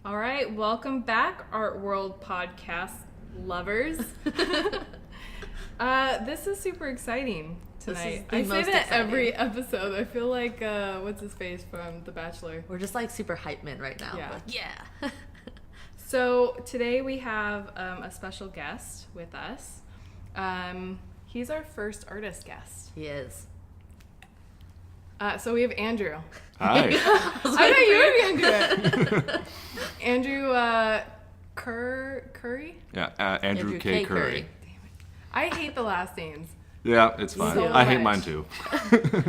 All right, welcome back, Art World podcast lovers. This is super exciting tonight. I say that every episode. I feel like, what's his face from The Bachelor? We're just like super hype men right now. Yeah. Like, yeah. So today we have a special guest with us. He's our first artist guest. He is. So we have Andrew. Hi. I know you were going to do it. Andrew Currey? Yeah, Andrew K. Currey. I hate the last names. Yeah, it's fine. So I hate much. mine too.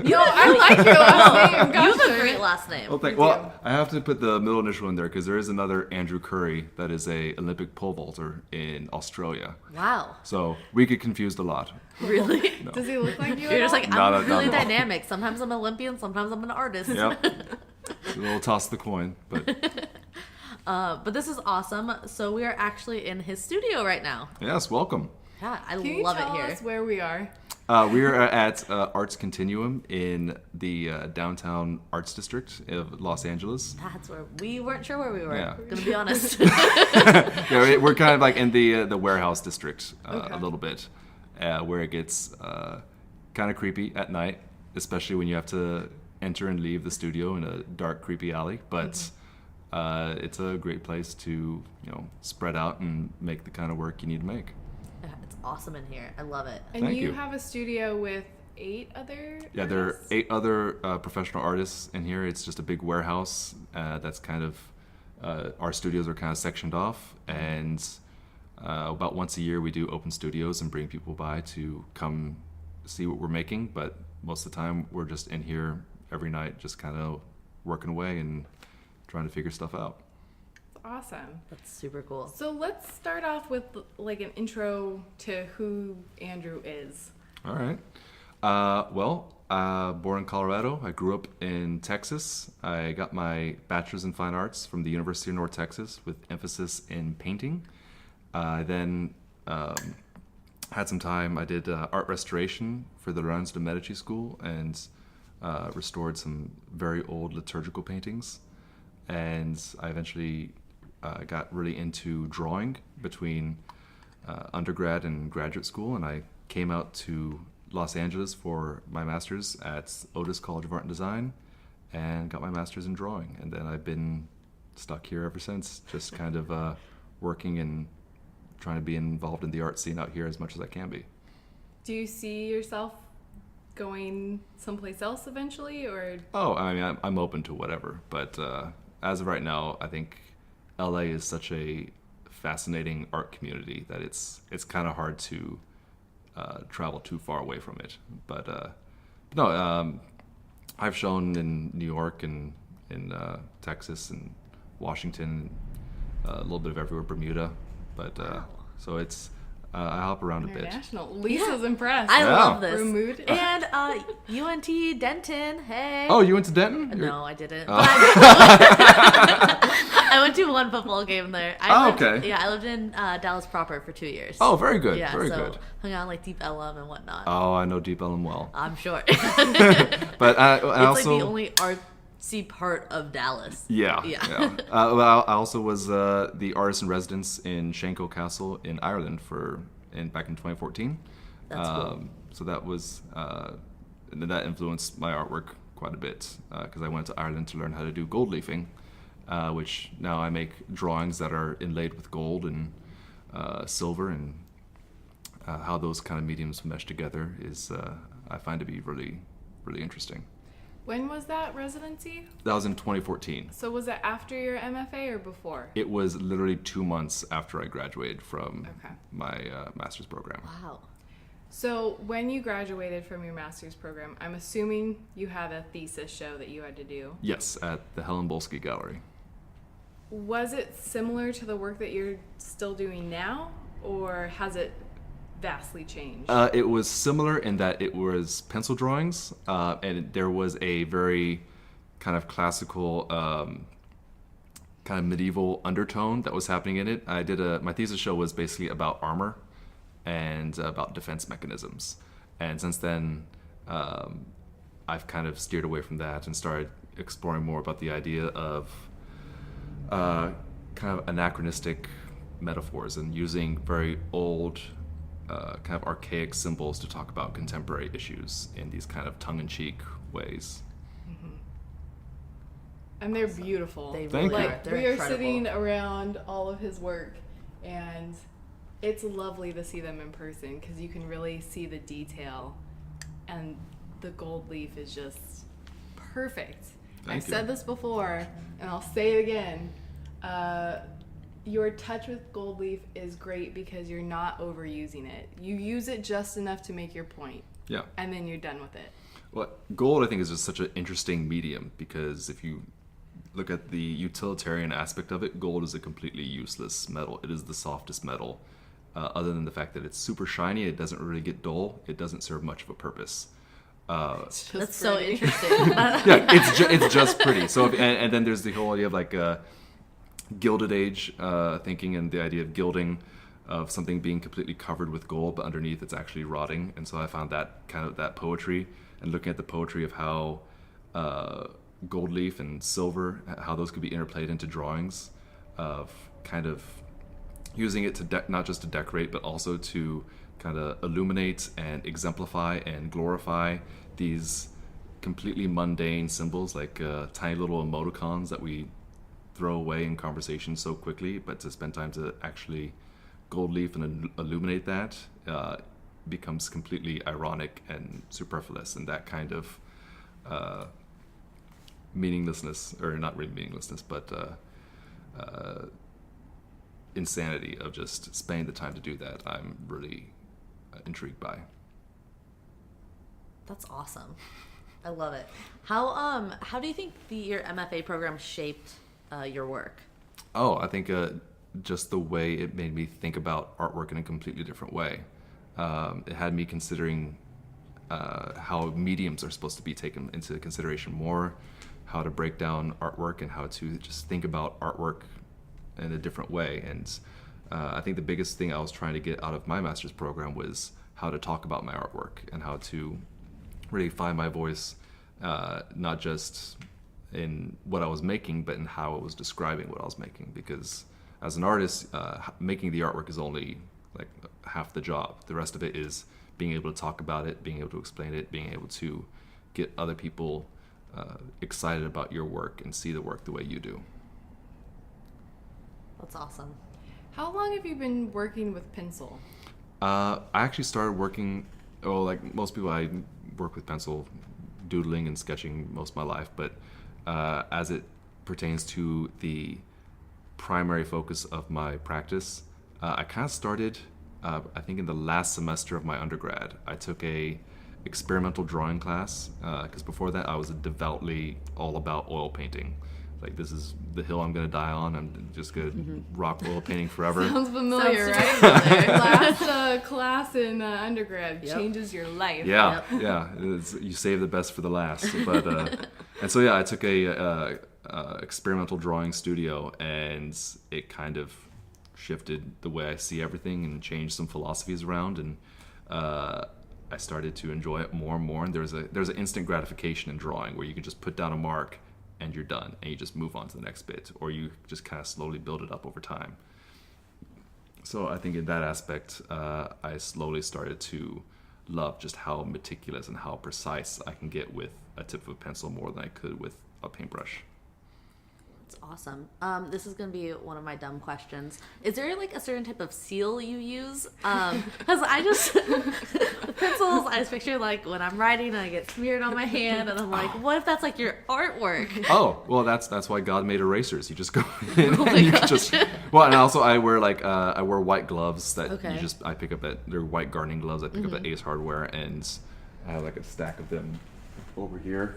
No, I like your last name. You have Gosh, a great last name. Well, I have to put the middle initial in there because there is another Andrew Currey that is a Olympic pole vaulter in Australia. Wow. So we get confused a lot. Really? No. Does he look like you? You're just like, Not I'm at really all. dynamic. Sometimes I'm an Olympian, sometimes I'm an artist. Yep. A little toss the coin, but But this is awesome. So we are actually in his studio right now. yes, welcome. Yeah, I Can you love tell it here. us where we are? We are at Arts Continuum in the downtown arts district of Los Angeles. That's where we weren't sure where we were. Yeah. Gonna be honest. Yeah, we're kind of like in the warehouse district Okay. a little bit, where it gets kind of creepy at night, especially when you have to enter and leave the studio in a dark, creepy alley. But it's a great place to spread out and make the kind of work you need to make. Yeah, it's awesome in here. I love it. And Thank you you. have a studio with 8 other Yeah, there are artists? 8 other professional artists in here. It's just a big warehouse that's kind of our studios are kind of sectioned off, and about once a year we do open studios and bring people by to come see what we're making. But most of the time we're just in here every night, just kind of working away and trying to figure stuff out. Awesome. That's super cool. So let's start off with like an intro to who Andrew is. All right. Born in Colorado. I grew up in Texas. I got my bachelor's in fine arts from the University of North Texas with emphasis in painting. I then had some time. I did art restoration for the Lorenzo de Medici School and restored some very old liturgical paintings. And I eventually got really into drawing between undergrad and graduate school, and I came out to Los Angeles for my master's at Otis College of Art and Design and got my master's in drawing. And then I've been stuck here ever since, just kind of working and trying to be involved in the art scene out here as much as I can be. Do you see yourself going someplace else eventually, or? Oh, I mean, I'm open to whatever, but as of right now, I think LA is such a fascinating art community that it's kind of hard to travel too far away from it. But no, I've shown in New York and in Texas and Washington, a little bit of everywhere, Bermuda. But Wow. so it's I hop around a bit. International. Lisa's impressed. I Yeah. love this. Removed. And UNT Denton, hey. Oh, you went to Denton? No, I didn't. Oh. But I went to one football game there. Okay. Yeah, I lived in Dallas proper for 2 years. Oh, very good. Yeah, Very so good. hung out in, like Deep Ellum and whatnot. Oh, I know Deep Ellum well. I'm sure. But I It's also like the only artsy part of Dallas. Yeah. Yeah. Well, I also was the artist in residence in Shankill Castle in Ireland back in 2014. That's cool. So that was that influenced my artwork quite a bit because I went to Ireland to learn how to do gold leafing, which now I make drawings that are inlaid with gold and silver, and how those kind of mediums mesh together is I find to be really, really interesting. When was that residency? That was in 2014. So was it after your MFA or before? It was literally 2 months after I graduated from Okay. my master's program. Wow. So when you graduated from your master's program, I'm assuming you had a thesis show that you had to do. Yes, at the Helen Bolsky Gallery. Was it similar to the work that you're still doing now, or has it vastly changed? It was similar in that it was pencil drawings, and there was a very kind of classical, kind of medieval undertone that was happening in it. My thesis show was basically about armor and about defense mechanisms. And since then, I've kind of steered away from that and started exploring more about the idea of kind of anachronistic metaphors and using very old, kind of archaic symbols to talk about contemporary issues in these kind of tongue-in-cheek ways. And they're beautiful. They Thank really you. are. They're we are incredible. sitting around all of his work, and it's lovely to see them in person because you can really see the detail, and the gold leaf is just perfect. Thank I've you. said this before, and I'll say it again. Your touch with gold leaf is great because you're not overusing it. You use it just enough to make your point, Yeah. and then you're done with it. Well, gold, I think, is just such an interesting medium because if you look at the utilitarian aspect of it, gold is a completely useless metal. It is the softest metal. Other than the fact that it's super shiny, it doesn't really get dull. It doesn't serve much of a purpose. It's just That's so pretty. interesting. Yeah, it's just pretty. So, and then there's the whole idea of like Gilded Age thinking and the idea of gilding, of something being completely covered with gold, but underneath it's actually rotting. And so I found that kind of that poetry, and looking at the poetry of how gold leaf and silver, how those could be interplayed into drawings, of kind of using it to not just to decorate, but also to kind of illuminate and exemplify and glorify these completely mundane symbols, like tiny little emoticons that we throw away in conversation so quickly, but to spend time to actually gold leaf and illuminate that becomes completely ironic and superfluous, and that kind of meaninglessness, or not really meaninglessness, but insanity of just spending the time to do that, I'm really intrigued by. That's awesome. I love it. How do you think your MFA program shaped your work? Oh, I think just the way it made me think about artwork in a completely different way. It had me considering how mediums are supposed to be taken into consideration more, how to break down artwork, and how to just think about artwork in a different way. And I think the biggest thing I was trying to get out of my master's program was how to talk about my artwork and how to really find my voice, not just in what I was making, but in how I was describing what I was making. Because as an artist, making the artwork is only like half the job. The rest of it is being able to talk about it, being able to explain it, being able to get other people excited about your work and see the work the way you do. That's awesome. How long have you been working with pencil? I actually started working, like most people, I work with pencil, doodling and sketching most of my life, but as it pertains to the primary focus of my practice, I kind of started, I think in the last semester of my undergrad. I took a experimental drawing class, because before that I was devoutly all about oil painting. Like, this is the hill I'm gonna die on. I'm just gonna rock oil painting forever. Sounds familiar, Sounds right? familiar. Last class in undergrad Yep. changes your life. Yeah, Yep. yeah. You save the best for the last. But and so yeah, I took a experimental drawing studio, and it kind of shifted the way I see everything and changed some philosophies around, and I started to enjoy it more and more. And there's an instant gratification in drawing where you can just put down a mark and you're done, and you just move on to the next bit, or you just kind of slowly build it up over time. So I think in that aspect, I slowly started to love just how meticulous and how precise I can get with a tip of a pencil more than I could with a paintbrush. That's awesome. This is going to be one of my dumb questions. Is there like a certain type of seal you use? Because I just, the pencils, I just picture like when I'm writing and I get smeared on my hand, and I'm like, what if that's like your artwork? Oh, well, that's why God made erasers. You just go in Oh my and you can gosh. just. Well, and also I wear I wear white gloves that Okay. I pick up at, they're white gardening gloves I pick up at Ace Hardware, and I have like a stack of them over here.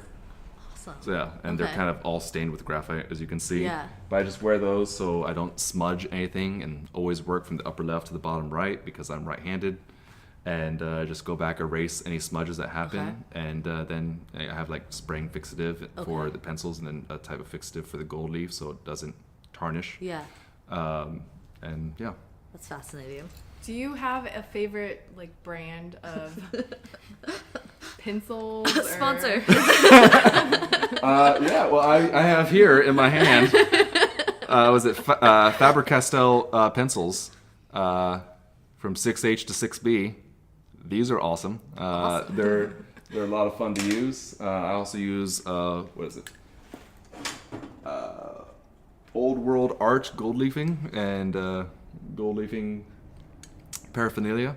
Awesome. So yeah, and they're Okay. kind of all stained with graphite, as you can see. Yeah. But I just wear those so I don't smudge anything, and always work from the upper left to the bottom right because I'm right-handed. And just go back, erase any smudges that happen, Okay. and then I have like spraying fixative for Okay. the pencils, and then a type of fixative for the gold leaf so it doesn't tarnish. Yeah, And yeah. that's fascinating. Do you have a favorite like brand of pencils? Or... Sponsor. Yeah, well, I have here in my hand Was it Faber-Castell pencils from 6H to 6B. These are awesome. They're a lot of fun to use. I also use what is it? Old World Art gold leafing and gold leafing paraphernalia.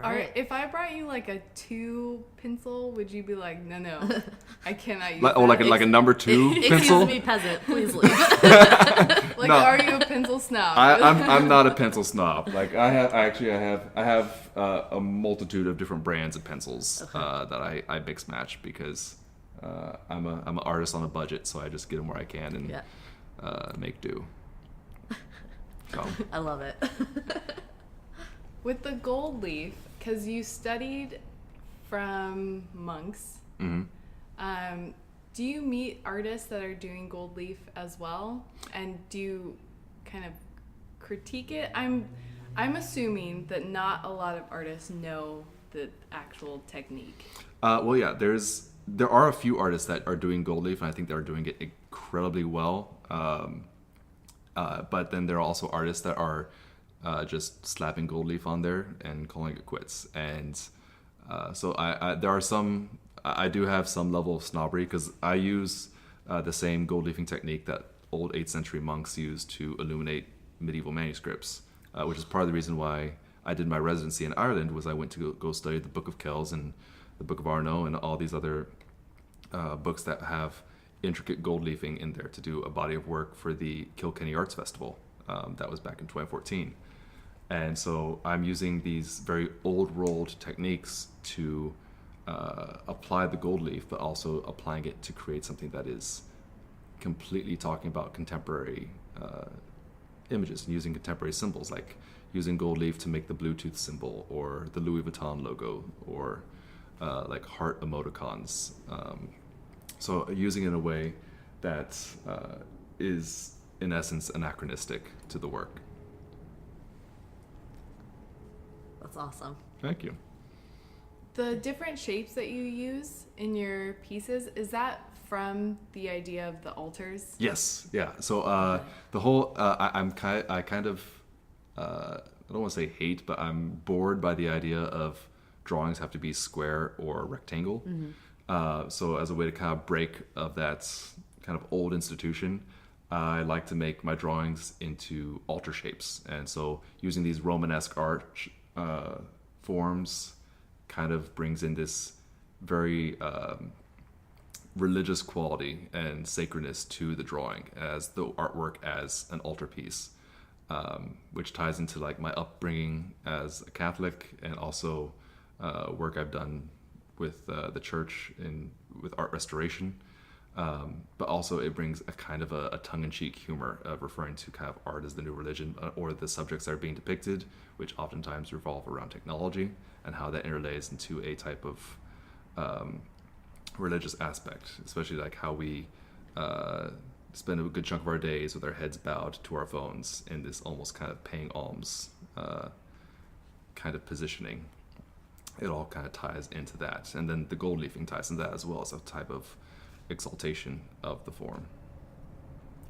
All right. If I brought you like a 2 pencil, would you be like, no, I cannot use Like a number 2 Excuse pencil? me, peasant. Please leave. Like, No. are you a pencil snob? I'm not a pencil snob. Like I have a multitude of different brands of pencils that I mix match because I'm an artist on a budget, so I just get them where I can and make do. So. I love it. With the gold leaf, because you studied from monks, do you meet artists that are doing gold leaf as well? And do you kind of critique it? I'm assuming that not a lot of artists know the actual technique. Well, yeah, there are a few artists that are doing gold leaf, and I think they're doing it incredibly well. But then there are also artists that are just slapping gold leaf on there and calling it quits. And so there are some. I do have some level of snobbery because I use the same gold leafing technique that old 8th century monks used to illuminate medieval manuscripts, which is part of the reason why I did my residency in Ireland. Was I went to go study the Book of Kells and the Book of Arno and all these other books that have intricate gold leafing in there to do a body of work for the Kilkenny Arts Festival. That was back in 2014. And so I'm using these very old world techniques to apply the gold leaf, but also applying it to create something that is completely talking about contemporary images and using contemporary symbols, like using gold leaf to make the Bluetooth symbol or the Louis Vuitton logo or like heart emoticons. So using it in a way that is, in essence, anachronistic to the work. That's awesome. Thank you. The different shapes that you use in your pieces, is that from the idea of the altars? Yes, yeah. So the whole, I kind of, I don't want to say hate, but I'm bored by the idea of drawings have to be square or rectangle. So as a way to kind of break of that kind of old institution, I like to make my drawings into altar shapes. And so using these Romanesque art forms kind of brings in this very religious quality and sacredness to the drawing as the artwork as an altarpiece, which ties into like my upbringing as a Catholic and also work I've done with the church with art restoration. But also it brings a kind of a tongue-in-cheek humor of referring to kind of art as the new religion or the subjects that are being depicted, which oftentimes revolve around technology and how that interlays into a type of religious aspect, especially like how we spend a good chunk of our days with our heads bowed to our phones in this almost kind of paying alms kind of positioning. It all kind of ties into that. And then the gold leafing ties into that as well as a type of exaltation of the form.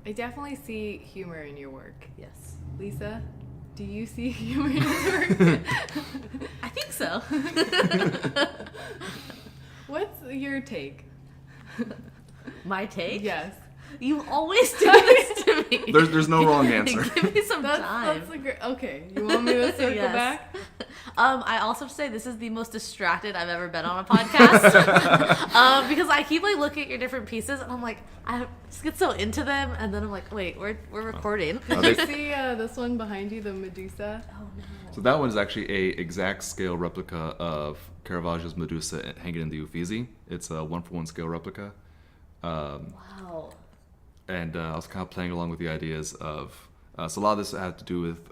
I definitely see humor in your work. Yes. Lisa, do you see humor in your work? I think so. What's your take? My take? Yes. You always do this to me. There's no wrong answer. Give me some time. That's a great. Okay, you want me to circle Yes. back? I also have to say this is the most distracted I've ever been on a podcast because I keep like looking at your different pieces and I'm like I just get so into them and then I'm like wait we're recording. Did you see this one behind you, the Medusa? Oh no. So that one is actually a exact scale replica of Caravaggio's Medusa hanging in the Uffizi. It's a 1-for-1 scale replica. Wow. And I was kind of playing along with the ideas of so a lot of this had to do with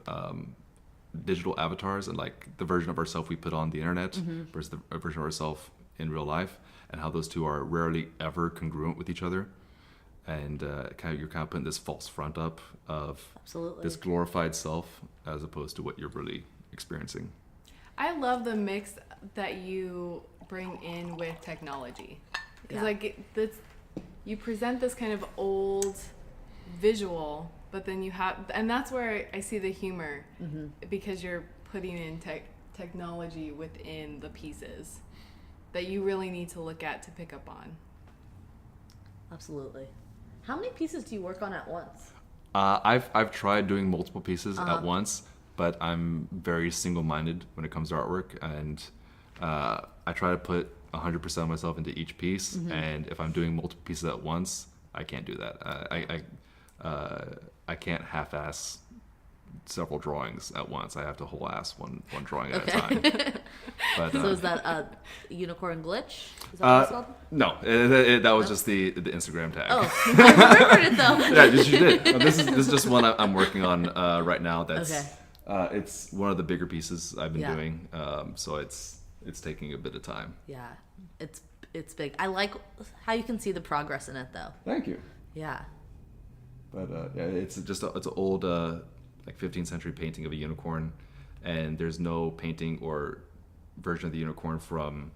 digital avatars and like the version of ourselves we put on the internet versus the version of ourselves in real life, and how those two are rarely ever congruent with each other. And you're kind of putting this false front up of Absolutely. this glorified self as opposed to what you're really experiencing. I love the mix that you bring in with technology. Because Yeah. you present this kind of old visual, but then you have, and that's where I see the humor, Mm-hmm. because you're putting in technology within the pieces that you really need to look at to pick up on. Absolutely. How many pieces do you work on at once? I've tried doing multiple pieces at once, but I'm very single-minded when it comes to artwork, and I try to put 100% of myself into each piece. And if I'm doing multiple pieces at once, I can't do that. I can't half-ass several drawings at once. I have to whole-ass one drawing at a time. But, So is that a unicorn glitch? Is that what it's called? No, that was just the Instagram tag. Oh, I remembered it though. Yeah, you did. This is just one I'm working on right now. That's Okay. it's one of the bigger pieces I've been Yeah. doing. So it's taking a bit of time. Yeah, it's big. I like how you can see the progress in it though. Thank you. Yeah. But yeah, it's an old like 15th century painting of a unicorn, and there's no painting or version of the unicorn from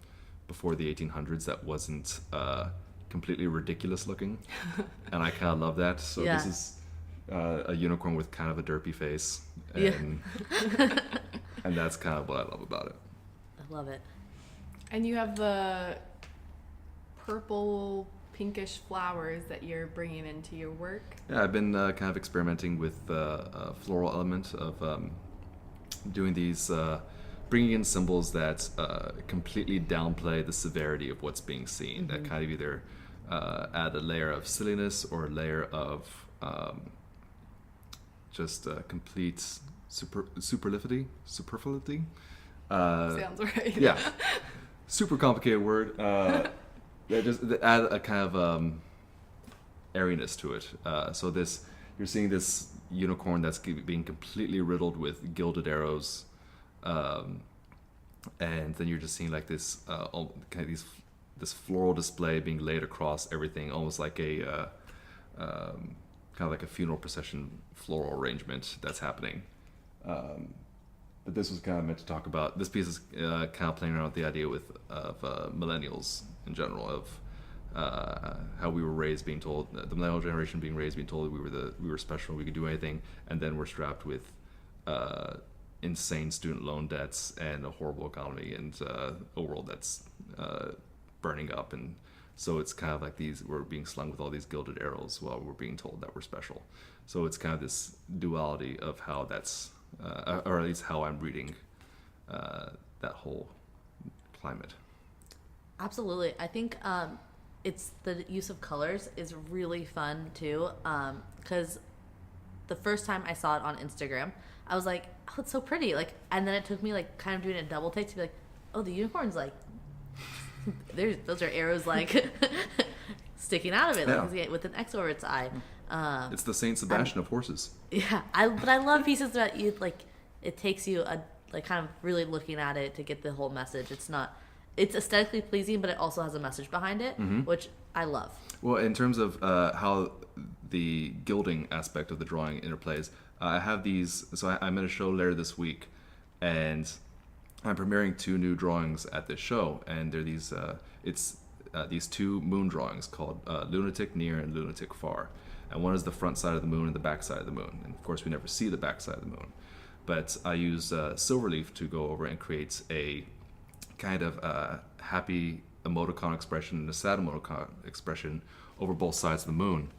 before the 1800s that wasn't completely ridiculous looking, and I kind of love that. So Yeah. this is a unicorn with kind of a derpy face, and and that's kind of what I love about it. I love it. And you have the purple pinkish flowers that you're bringing into your work. Yeah, I've been kind of experimenting with a floral element of doing these, bringing in symbols that completely downplay the severity of what's being seen. That kind of either add a layer of silliness or a layer of just complete superfluity. Sounds right. Yeah, super complicated word. They add a kind of airiness to it. So you're seeing this unicorn that's being completely riddled with gilded arrows, and then you're just seeing like this kind of this floral display being laid across everything, almost like a kind of like a funeral procession floral arrangement that's happening. But this was kind of meant to talk about, this piece is kind of playing around with the idea of millennials in general, of how we were raised being told, the millennial generation being raised being told we were special, we could do anything, and then we're strapped with insane student loan debts and a horrible economy and a world that's burning up. And so it's kind of like we're being slung with all these gilded arrows while we're being told that we're special. So it's kind of this duality of how that's or at least how I'm reading that whole climate. Absolutely. I think it's the use of colors is really fun too, because the first time I saw it on Instagram, I was like, oh, it's so pretty. Like, and then it took me like kind of doing a double take to be like, oh, the unicorn's like, those are arrows like sticking out of it, like with an X over its eye. It's the Saint Sebastian of horses. Yeah, but I love pieces that you like. It takes you like kind of really looking at it to get the whole message. It's aesthetically pleasing, but it also has a message behind it, which I love. Well, in terms of how the gilding aspect of the drawing interplays, I have these. So I'm at a show later this week, and I'm premiering 2 new drawings at this show, and they're these. It's these 2 moon drawings called Lunatic Near and Lunatic Far. And one is the front side of the moon and the back side of the moon. And of course, we never see the back side of the moon. But I use Silverleaf to go over and create a kind of happy emoticon expression and a sad emoticon expression over both sides of the moon.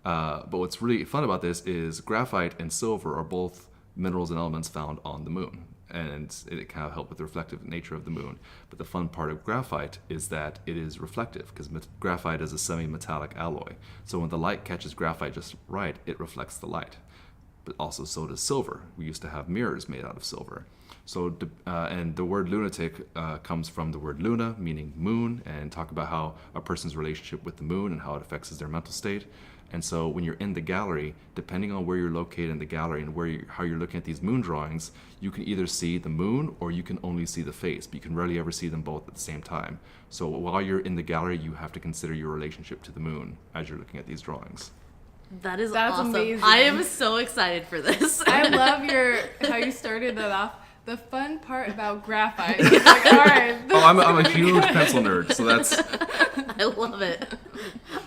But what's really fun about this is graphite and silver are both minerals and elements found on the moon. And it kind of helps with the reflective nature of the moon. But the fun part of graphite is that it is reflective, because graphite is a semi-metallic alloy. So when the light catches graphite just right, it reflects the light. But also so does silver. We used to have mirrors made out of silver. So and the word lunatic comes from the word luna, meaning moon, and talk about how a person's relationship with the moon and how it affects their mental state. And so when you're in the gallery, depending on where you're located in the gallery and how you're looking at these moon drawings, you can either see the moon or you can only see the face, but you can rarely ever see them both at the same time. So while you're in the gallery, you have to consider your relationship to the moon as you're looking at these drawings. That's awesome. Amazing. I am so excited for this. I love how you started that off. The fun part about graphite. It's like, all right. I'm a huge pencil nerd, so that's... I love it.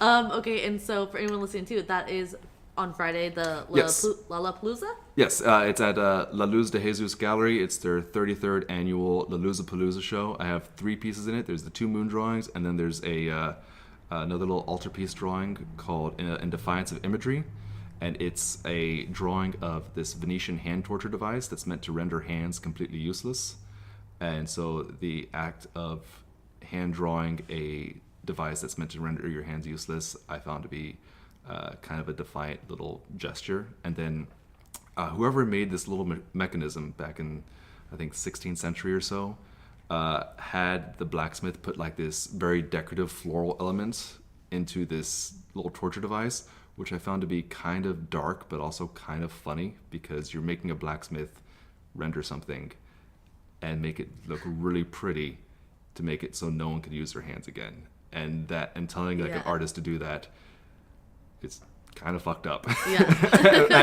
Okay, and so for anyone listening too, that is on Friday, the Yes. Lollapalooza? Yes, it's at La Luz de Jesus Gallery. It's their 33rd annual La Luzapalooza show. I have 3 pieces in it. There's the 2 moon drawings, and then there's another little altarpiece drawing called In Defiance of Imagery. And it's a drawing of this Venetian hand torture device that's meant to render hands completely useless. And so the act of hand drawing a device that's meant to render your hands useless, I found to be kind of a defiant little gesture. And then whoever made this little mechanism back in, I think, 16th century or so, had the blacksmith put like this very decorative floral element into this little torture device, which I found to be kind of dark but also kind of funny, because you're making a blacksmith render something and make it look really pretty to make it so no one could use their hands again. And telling like an artist to do that, it's kind of fucked up. Yeah.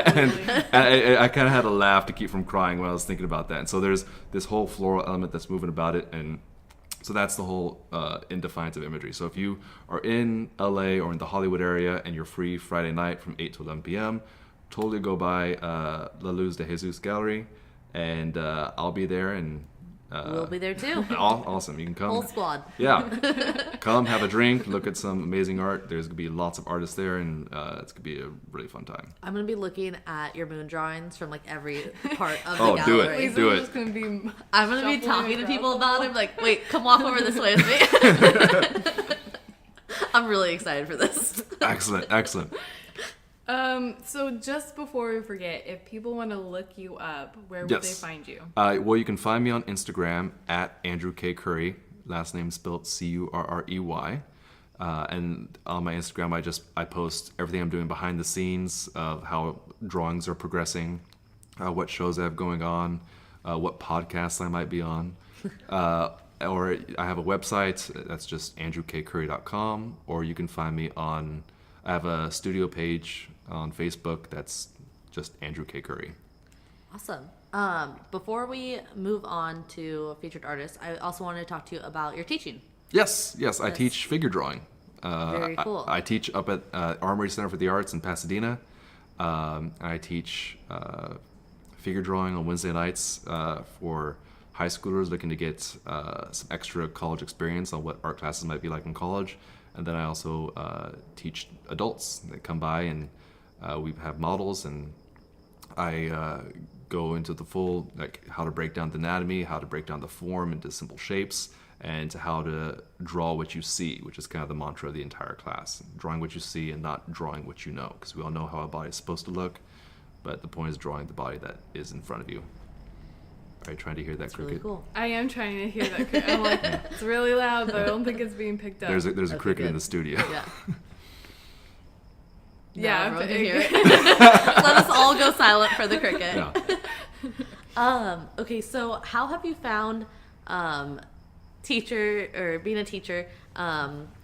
and I kind of had a laugh to keep from crying when I was thinking about that. And so there's this whole floral element that's moving about it, and so that's the whole In Defiance of Imagery. So if you are in LA or in the Hollywood area and you're free Friday night from 8 to 11 p.m., totally go by La Luz de Jesus Gallery, and I'll be there, and We'll be there too. Awesome. You can come. Whole squad. Yeah. Come, have a drink, look at some amazing art. There's going to be lots of artists there, and it's going to be a really fun time. I'm going to be looking at your moon drawings from like every part of the Oh, gallery. do it. Lisa's Do it. just gonna be I'm going to be shuffling talking to across people the about hall. it. Like, wait, come walk over this way with me. I'm really excited for this. Excellent. Excellent. So just before we forget, if people want to look you up, where would they find you? Well, you can find me on Instagram at Andrew K. Currey, last name spelled Currey. And on my Instagram, I post everything I'm doing behind the scenes of how drawings are progressing, what shows I have going on, what podcasts I might be on. Or I have a website that's just andrewkcurry.com, or you can find me on, I have a studio page on Facebook that's just Andrew K. Currey. Awesome. Before we move on to featured artists, I also wanted to talk to you about your teaching. Yes, I teach figure drawing. Very cool. I teach up at Armory Center for the Arts in Pasadena. I teach figure drawing on Wednesday nights for high schoolers looking to get some extra college experience on what art classes might be like in college. And then I also teach adults that come by, and we have models, and I go into the full, like how to break down the anatomy, how to break down the form into simple shapes, and how to draw what you see, which is kind of the mantra of the entire class. Drawing what you see and not drawing what you know, because we all know how a body is supposed to look, but the point is drawing the body that is in front of you. Are you trying to hear that That's cricket? really cool. I am trying to hear that. I'm like, it's really loud, but I don't think it's being picked up. There's a Okay, cricket in good. the studio. Yeah. Yeah, Now everyone but can hear it- it. Let us all go silent for the cricket. Yeah. Okay, so how have you found being a teacher,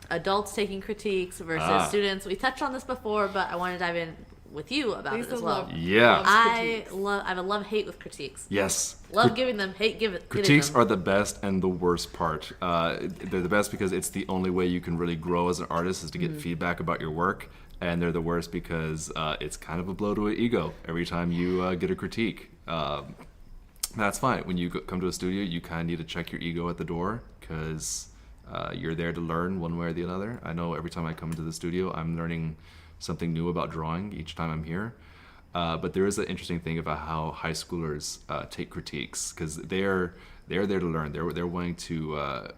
adults taking critiques versus students? We touched on this before, but I want to dive in with you about it Lisa as well. loves Yeah. I critiques. have a love-hate with critiques. Yes. Love giving them, hate getting Critiques them. are the best and the worst part. They're the best because it's the only way you can really grow as an artist is to get feedback about your work. And they're the worst because it's kind of a blow to an ego every time you get a critique. That's fine. When you come to a studio, you kind of need to check your ego at the door because you're there to learn one way or the other. I know every time I come into the studio, I'm learning something new about drawing each time I'm here. But there is an interesting thing about how high schoolers take critiques because they're there to learn. They're willing to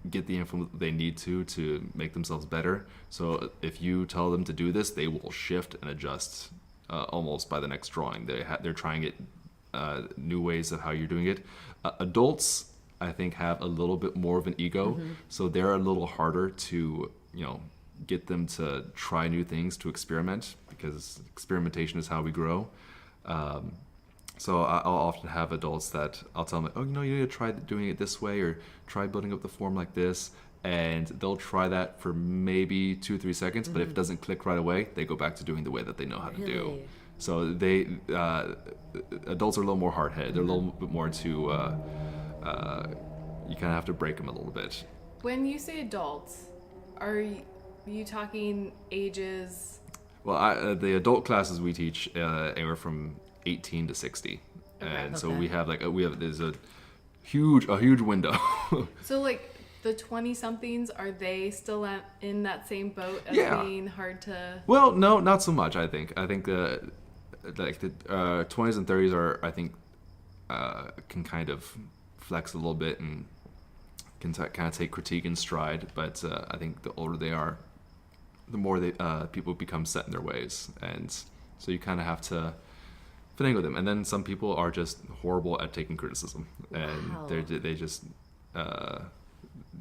get the info they need to make themselves better. So if you tell them to do this, they will shift and adjust almost by the next drawing. They're trying it new ways of how you're doing it. Adults, I think, have a little bit more of an ego, so they're a little harder to get them to try new things, to experiment, because experimentation is how we grow. So I'll often have adults that I'll tell them, you need to try doing it this way, or try building up the form like this, and they'll try that for maybe 2-3 seconds, but if it doesn't click right away, they go back to doing the way that they know how to do. Really? So adults are a little more hard-headed. They're a little bit more to, you kind of have to break them a little bit. When you say adults, are you talking ages Well, the adult classes we teach anywhere from 18 to 60, and so we have there's a huge window. So like the 20-somethings, are they still in that same boat as being hard to? Well, no, not so much. I think like the 20s and 30s are, I think, can kind of flex a little bit and can kind of take critique in stride. But I think the older they are, the more people become set in their ways, and so you kind of have to finagle them. And then some people are just horrible at taking criticism, and they just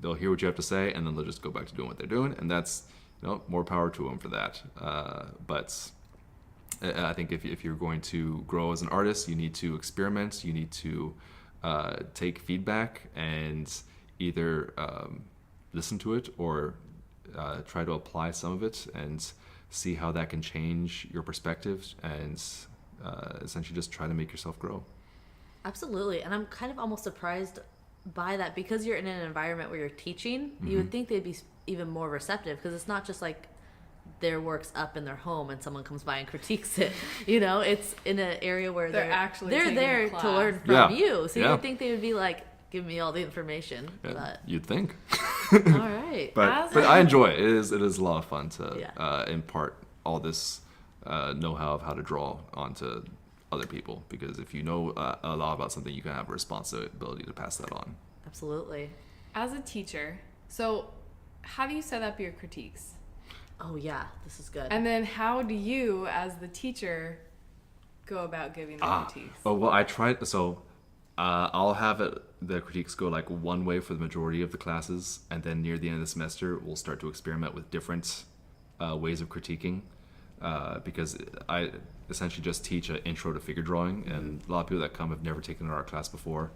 they'll hear what you have to say, and then they'll just go back to doing what they're doing, and that's more power to them for that. But I think if you're going to grow as an artist, you need to experiment. You need to take feedback and either listen to it or try to apply some of it and see how that can change your perspective and essentially just try to make yourself grow. Absolutely. And I'm kind of almost surprised by that because you're in an environment where you're teaching. You would think they'd be even more receptive because it's not just like their work's up in their home and someone comes by and critiques it. It's in an area where they're there to learn from you. So you would think they would be like, give me all the information. But you'd think. All right. But I enjoy it. It is a lot of fun to impart all this know-how of how to draw onto other people, because if you know a lot about something, you can have a responsibility to pass that on. Absolutely. As a teacher, so how do you set up your critiques? Oh yeah, this is good. And then how do you, as the teacher, go about giving the critiques? Oh, well, I tried. So I'll have the critiques go like one way for the majority of the classes, and then near the end of the semester, we'll start to experiment with different ways of critiquing, because I essentially just teach an intro to figure drawing, and a lot of people that come have never taken an art class before.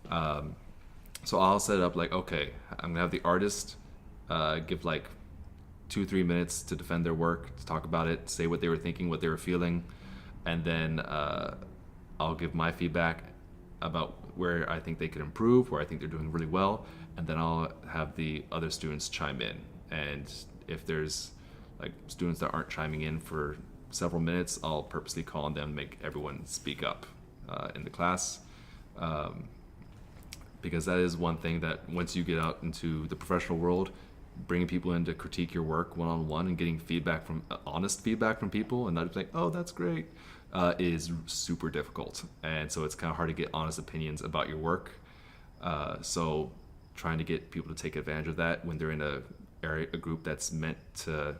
So I'll set it up like, okay, I'm gonna have the artist give like 2-3 minutes to defend their work, to talk about it, say what they were thinking, what they were feeling, and then I'll give my feedback about where I think they could improve, where I think they're doing really well, and then I'll have the other students chime in. And if there's like students that aren't chiming in for several minutes, I'll purposely call on them, make everyone speak up in the class, because that is one thing that once you get out into the professional world, bringing people in to critique your work one-on-one and getting honest feedback from people and not just like, oh, that's great, is super difficult. And so it's kind of hard to get honest opinions about your work. So trying to get people to take advantage of that when they're in a group that's meant to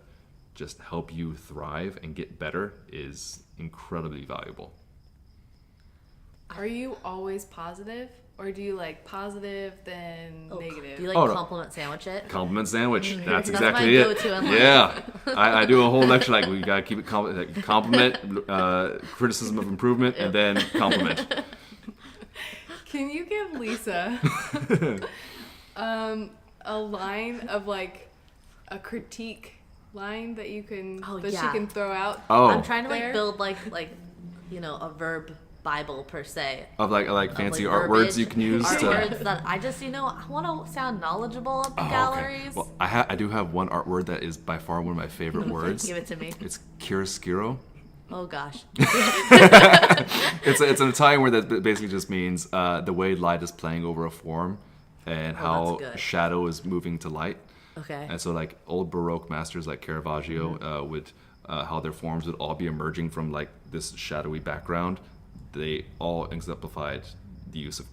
just help you thrive and get better is incredibly valuable. Are you always positive? Or do you like positive, then negative? Do you like compliment sandwich it? Compliment sandwich. That's my exactly it. go-to in life. Yeah. I do a whole lecture like we got to keep it compliment, criticism of improvement, and then compliment. Can you give Lisa a line of like a critique line that you can she can throw out? Oh. I'm trying to like build like a verb Bible per se of like fancy art words you can use words that I just I want to sound knowledgeable at the galleries. Okay. Well, I do have one art word that is by far one of my favorite words. Give it to me. It's chiaroscuro. Oh gosh. It's an Italian word that basically just means the way light is playing over a form and how shadow is moving to light. Okay. And so like old Baroque masters like Caravaggio would how their forms would all be emerging from like this shadowy background. They all exemplified the use of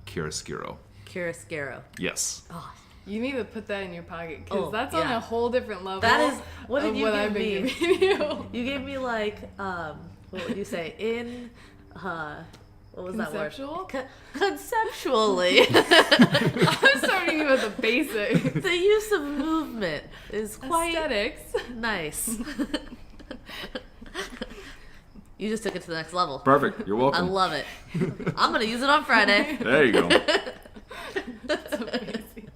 chiaroscuro. Chiaroscuro. Yes. Oh, you need to put that in your pocket because that's on a whole different level. That is what did you give me? You. You gave me like what would you say what was conceptual? That word? Conceptually. I'm starting you with the basics. The use of movement is quite aesthetics. Nice. You just took it to the next level. Perfect. You're welcome. I love it. I'm going to use it on Friday. There you go. That's amazing.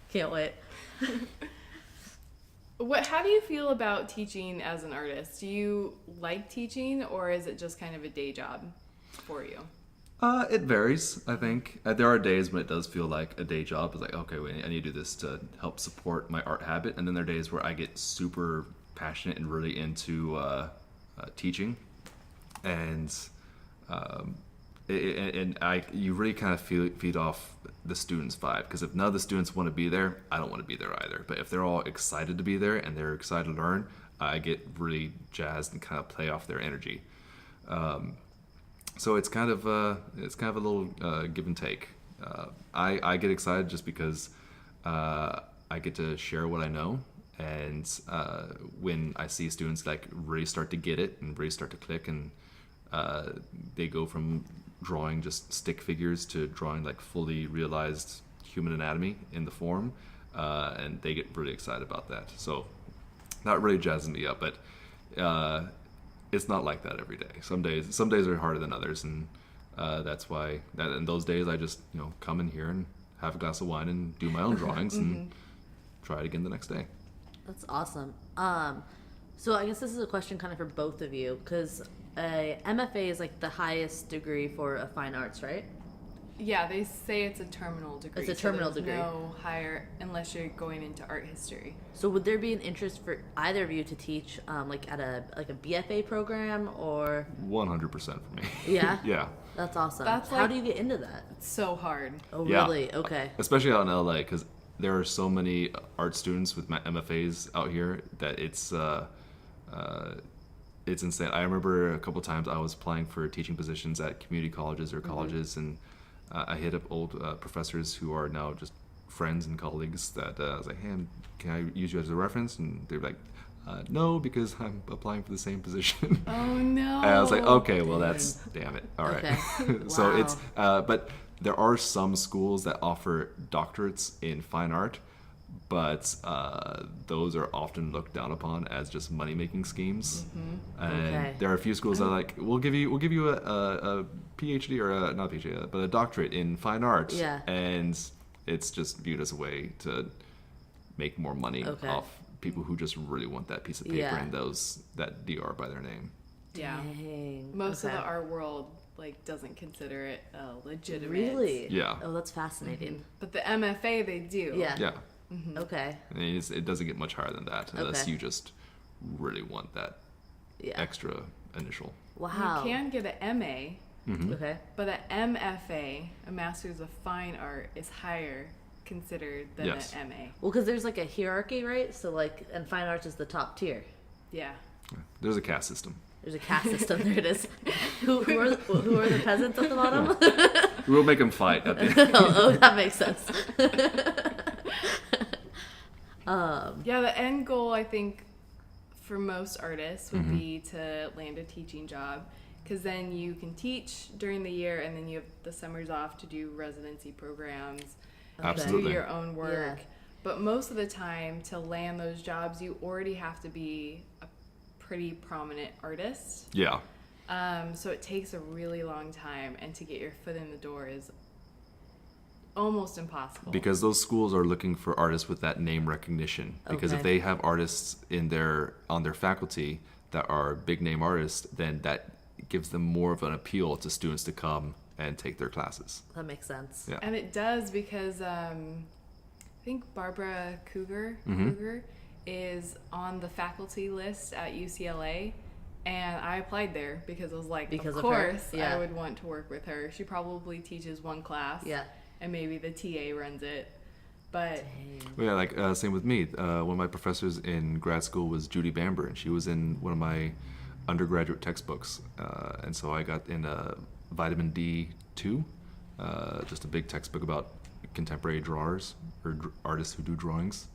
Can't wait. How do you feel about teaching as an artist? Do you like teaching, or is it just kind of a day job for you? It varies, I think. There are days when it does feel like a day job. It's like, okay, I need to do this to help support my art habit. And then there are days where I get super passionate and really into teaching, and you really kind of feed off the students' vibe, because if none of the students want to be there, I don't want to be there either. But if they're all excited to be there and they're excited to learn, I get really jazzed and kind of play off their energy. So it's kind of a little give and take. I get excited just because I get to share what I know, and when I see students like really start to get it and really start to click, and they go from drawing just stick figures to drawing like fully realized human anatomy in the form, and they get really excited about that. So that really jazzes me up, but it's not like that every day. Some days are harder than others, and that's why in those days I just come in here and have a glass of wine and do my own drawings and try it again the next day. That's awesome. So I guess this is a question kind of for both of you, because a MFA is like the highest degree for a fine arts, right? Yeah, they say it's a terminal degree. It's a terminal so degree. No higher unless you're going into art history. So would there be an interest for either of you to teach like at a BFA program or? 100% for me. Yeah. Yeah. That's awesome. That's How do you get into that? It's so hard. Oh, Yeah. really? Okay. Especially out in LA, because there are so many art students with MFAs out here that it's insane. I remember a couple times I was applying for teaching positions at community colleges or colleges, and I hit up old professors who are now just friends and colleagues that I was like, hey, can I use you as a reference? And they're like, no, because I'm applying for the same position. Oh no. And I was like, okay, well damn it. All right. Okay. So Wow. it's, but there are some schools that offer doctorates in fine art, but those are often looked down upon as just money-making schemes. And Okay. there are a few schools that are like, we'll give you a PhD or not a PhD, but a doctorate in fine art. Yeah. And it's just viewed as a way to make more money Okay. off people who just really want that piece of paper Yeah. and that DR by their name. Yeah. Dang. Most of Okay. the art world doesn't consider it legitimate. Really? Yeah. Oh, that's fascinating. But the MFA they do. Yeah. Yeah. Okay. I mean, it doesn't get much higher than that unless Okay. you just really want that Yeah. extra initial. Wow. You can get an MA, Okay. but an MFA, a Master's of Fine Art, is higher considered than Yes. an MA. Well, because there's like a hierarchy, right? So like, and fine arts is the top tier. Yeah. There's a caste system. There's a caste system. There it is. Who are the peasants at the bottom? We'll make them fight at the end. oh, that makes sense. Yeah, the end goal, I think, for most artists would be to land a teaching job, because then you can teach during the year and then you have the summers off to do residency programs, Absolutely. do your own work. Yeah. But most of the time, to land those jobs, you already have to be a pretty prominent artist. Yeah. So it takes a really long time, and to get your foot in the door is almost impossible. Because those schools are looking for artists with that name recognition. Because if Okay. they have artists on their faculty that are big name artists, then that gives them more of an appeal to students to come and take their classes. That makes sense. Yeah. And it does, because I think Barbara Kruger is on the faculty list at UCLA, and I applied there because I was like, Because of of her? course Yeah. I would want to work with her. She probably teaches one class, Yeah. and maybe the TA runs it. But Yeah, like same with me. One of my professors in grad school was Judy Bamber, and she was in one of my undergraduate textbooks. And so I got in Vitamin D2, just a big textbook about contemporary drawers or artists who do drawings.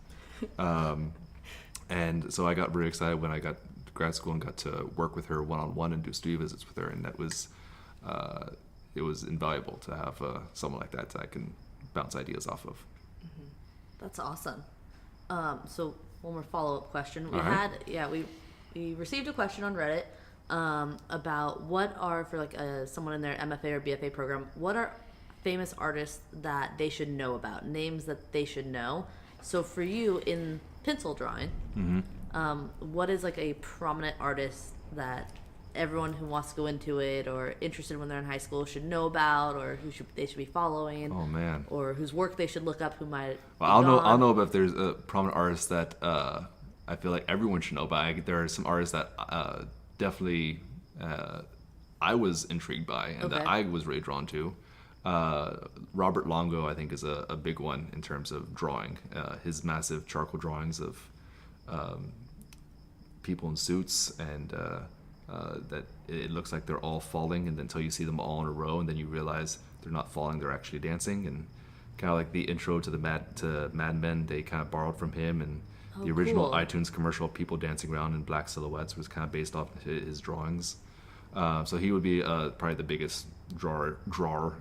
And so I got really excited when I got to grad school and got to work with her one-on-one and do studio visits with her, and that was it was invaluable to have someone like that I can bounce ideas off of. That's awesome. So one more follow-up question. We All right. we received a question on Reddit about what are, for like someone in their MFA or BFA program, what are famous artists that they should know about, names that they should know. So for you in pencil drawing, what is like a prominent artist that everyone who wants to go into it or interested when they're in high school should know about, or they should be following? Oh man. Or whose work they should look up, who might Well, be I'll gone? know if there's a prominent artist that I feel like everyone should know, but there are some artists that definitely I was intrigued by and that I was really drawn to. Robert Longo, I think, is a big one in terms of drawing. His massive charcoal drawings of people in suits, and that it looks like they're all falling, and until you see them all in a row, and then you realize they're not falling, they're actually dancing. And kind of like the intro to Mad Men, they kind of borrowed from him, and the original iTunes commercial, people dancing around in black silhouettes, was kind of based off his drawings. So he would be probably the biggest drawer.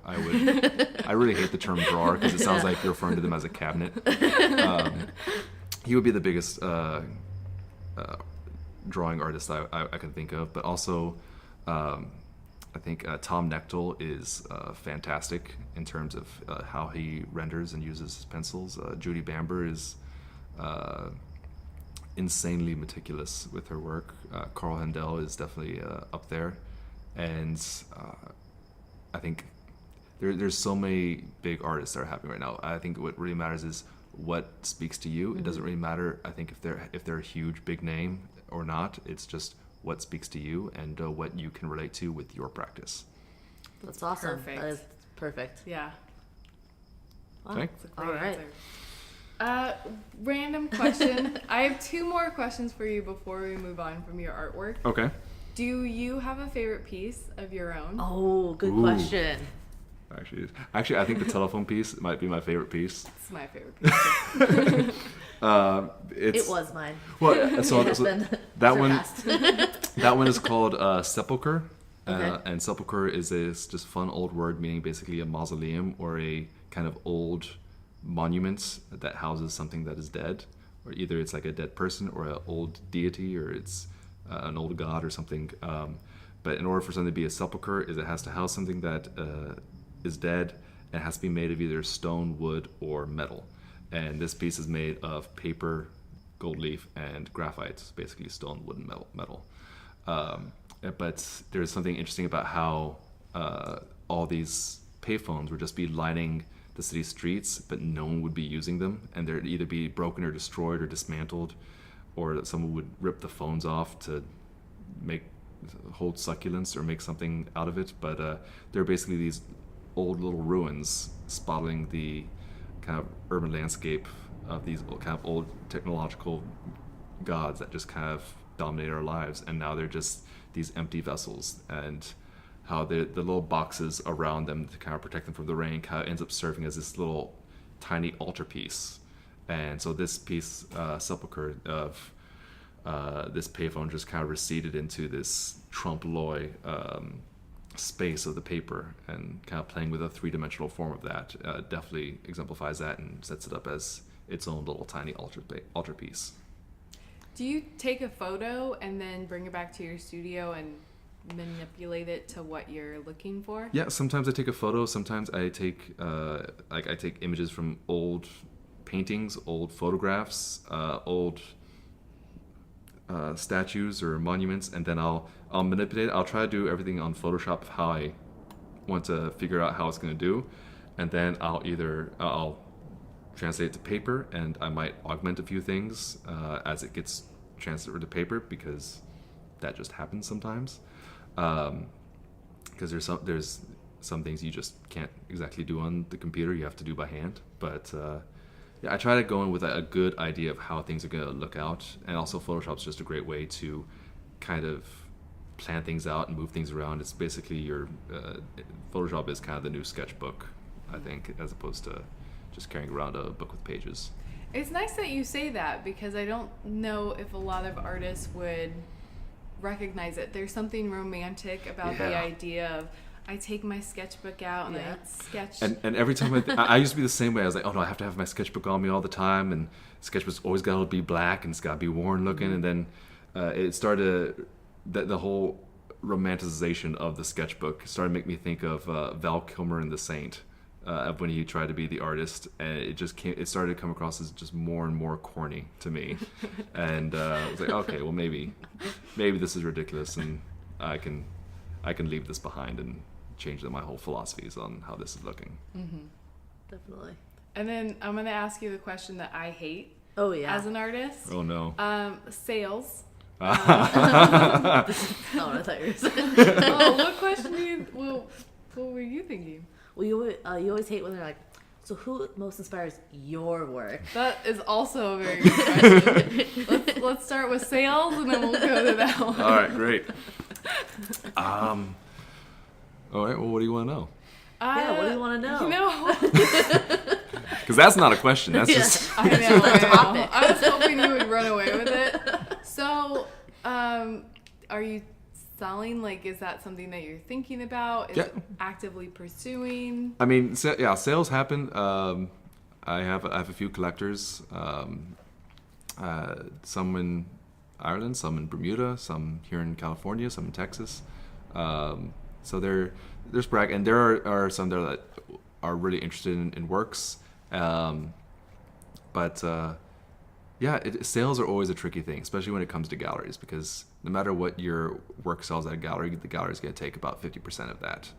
I really hate the term drawer because it sounds like you're referring to them as a cabinet. He would be the biggest drawing artist I can think of. But also, I think Tom Nechtel is fantastic in terms of how he renders and uses his pencils. Judy Bamber is insanely meticulous with her work. Carl Handel is definitely up there, and I think there's so many big artists that are happening right now. I think what really matters is what speaks to you. It doesn't really matter, I think, if they're a huge big name or not. It's just what speaks to you and what you can relate to with your practice. That's awesome. Perfect. That is perfect. Yeah. Wow. Okay. That's a great All right. answer. Random question. I have 2 more questions for you before we move on from your artwork. Okay. Do you have a favorite piece of your own? Oh, good question. Actually, I think the telephone piece might be my favorite piece. It's my favorite piece. It was mine. Well, so Been that one, surpassed. that one is called Sepulcher. Okay. And sepulcher is this just fun old word meaning basically a mausoleum or a kind of old monument that houses something that is dead, or either it's like a dead person or an old deity, or it's an old god or something. But in order for something to be a sepulcher, it has to house something that is dead, and it has to be made of either stone, wood, or metal. And this piece is made of paper, gold leaf, and graphite, basically stone, wood, and metal. But there's something interesting about how all these payphones would just be lining the city streets, but no one would be using them, and they'd either be broken or destroyed or dismantled, or that someone would rip the phones off to hold succulents or make something out of it. But they're basically these old little ruins spotting the kind of urban landscape of these kind of old technological gods that just kind of dominate our lives, and now they're just these empty vessels, and how the little boxes around them to kind of protect them from the rain kind of ends up serving as this little tiny altarpiece. And so this piece, Sepulcher, of this payphone just kind of receded into this trompe-l'oeil space of the paper, and kind of playing with a 3-dimensional form of that definitely exemplifies that and sets it up as its own little tiny altarpiece. Do you take a photo and then bring it back to your studio and manipulate it to what you're looking for? Yeah, sometimes I take a photo. Sometimes I take I take images from old paintings, old photographs, old statues or monuments, and then I'll manipulate it. I'll try to do everything on Photoshop how I want to figure out how it's going to do, and then I'll translate it to paper, and I might augment a few things as it gets transferred to paper, because that just happens sometimes. Because there's some things you just can't exactly do on the computer, you have to do by hand. But yeah, I try to go in with a good idea of how things are going to look out, and also Photoshop's just a great way to kind of plan things out and move things around. It's basically Photoshop is kind of the new sketchbook, I think, as opposed to just carrying around a book with pages. It's nice that you say that, because I don't know if a lot of artists would recognize it. There's something romantic about the idea of, I take my sketchbook out and I sketch. And every time I used to be the same way. I was like, oh no, I have to have my sketchbook on me all the time, and sketchbook's always got to be black and it's got to be worn looking. And then it started, the whole romanticization of the sketchbook started to make me think of Val Kilmer in The Saint. When he tried to be the artist, and it started to come across as just more and more corny to me. And I was like, okay, well maybe this is ridiculous, and I can leave this behind and change my whole philosophies on how this is looking. Definitely. And then I'm going to ask you the question that I hate. Oh yeah. as an artist. Oh no. Sales. Oh, I thought you were saying. Oh, what question do you? Well, what were you thinking? Well, you always hate when they're like, so who most inspires your work? That is also a very good question. let's start with sales, and then we'll go to that one. All right, great. All right. Well, what do you want to know? Yeah, what do you want to know? You know, Because that's not a question. That's Yeah. just. I know. topic. I was hoping you would run away with it. So, are you selling? Like, is that something that you're thinking about? Is Yeah. it actively pursuing? I mean, yeah, sales happen. I have a few collectors. Some in Ireland, some in Bermuda, some here in California, some in Texas. So there's brag, and there are some there that are really interested in works. But sales are always a tricky thing, especially when it comes to galleries, because no matter what your work sells at a gallery, the gallery is going to take about 50% of that.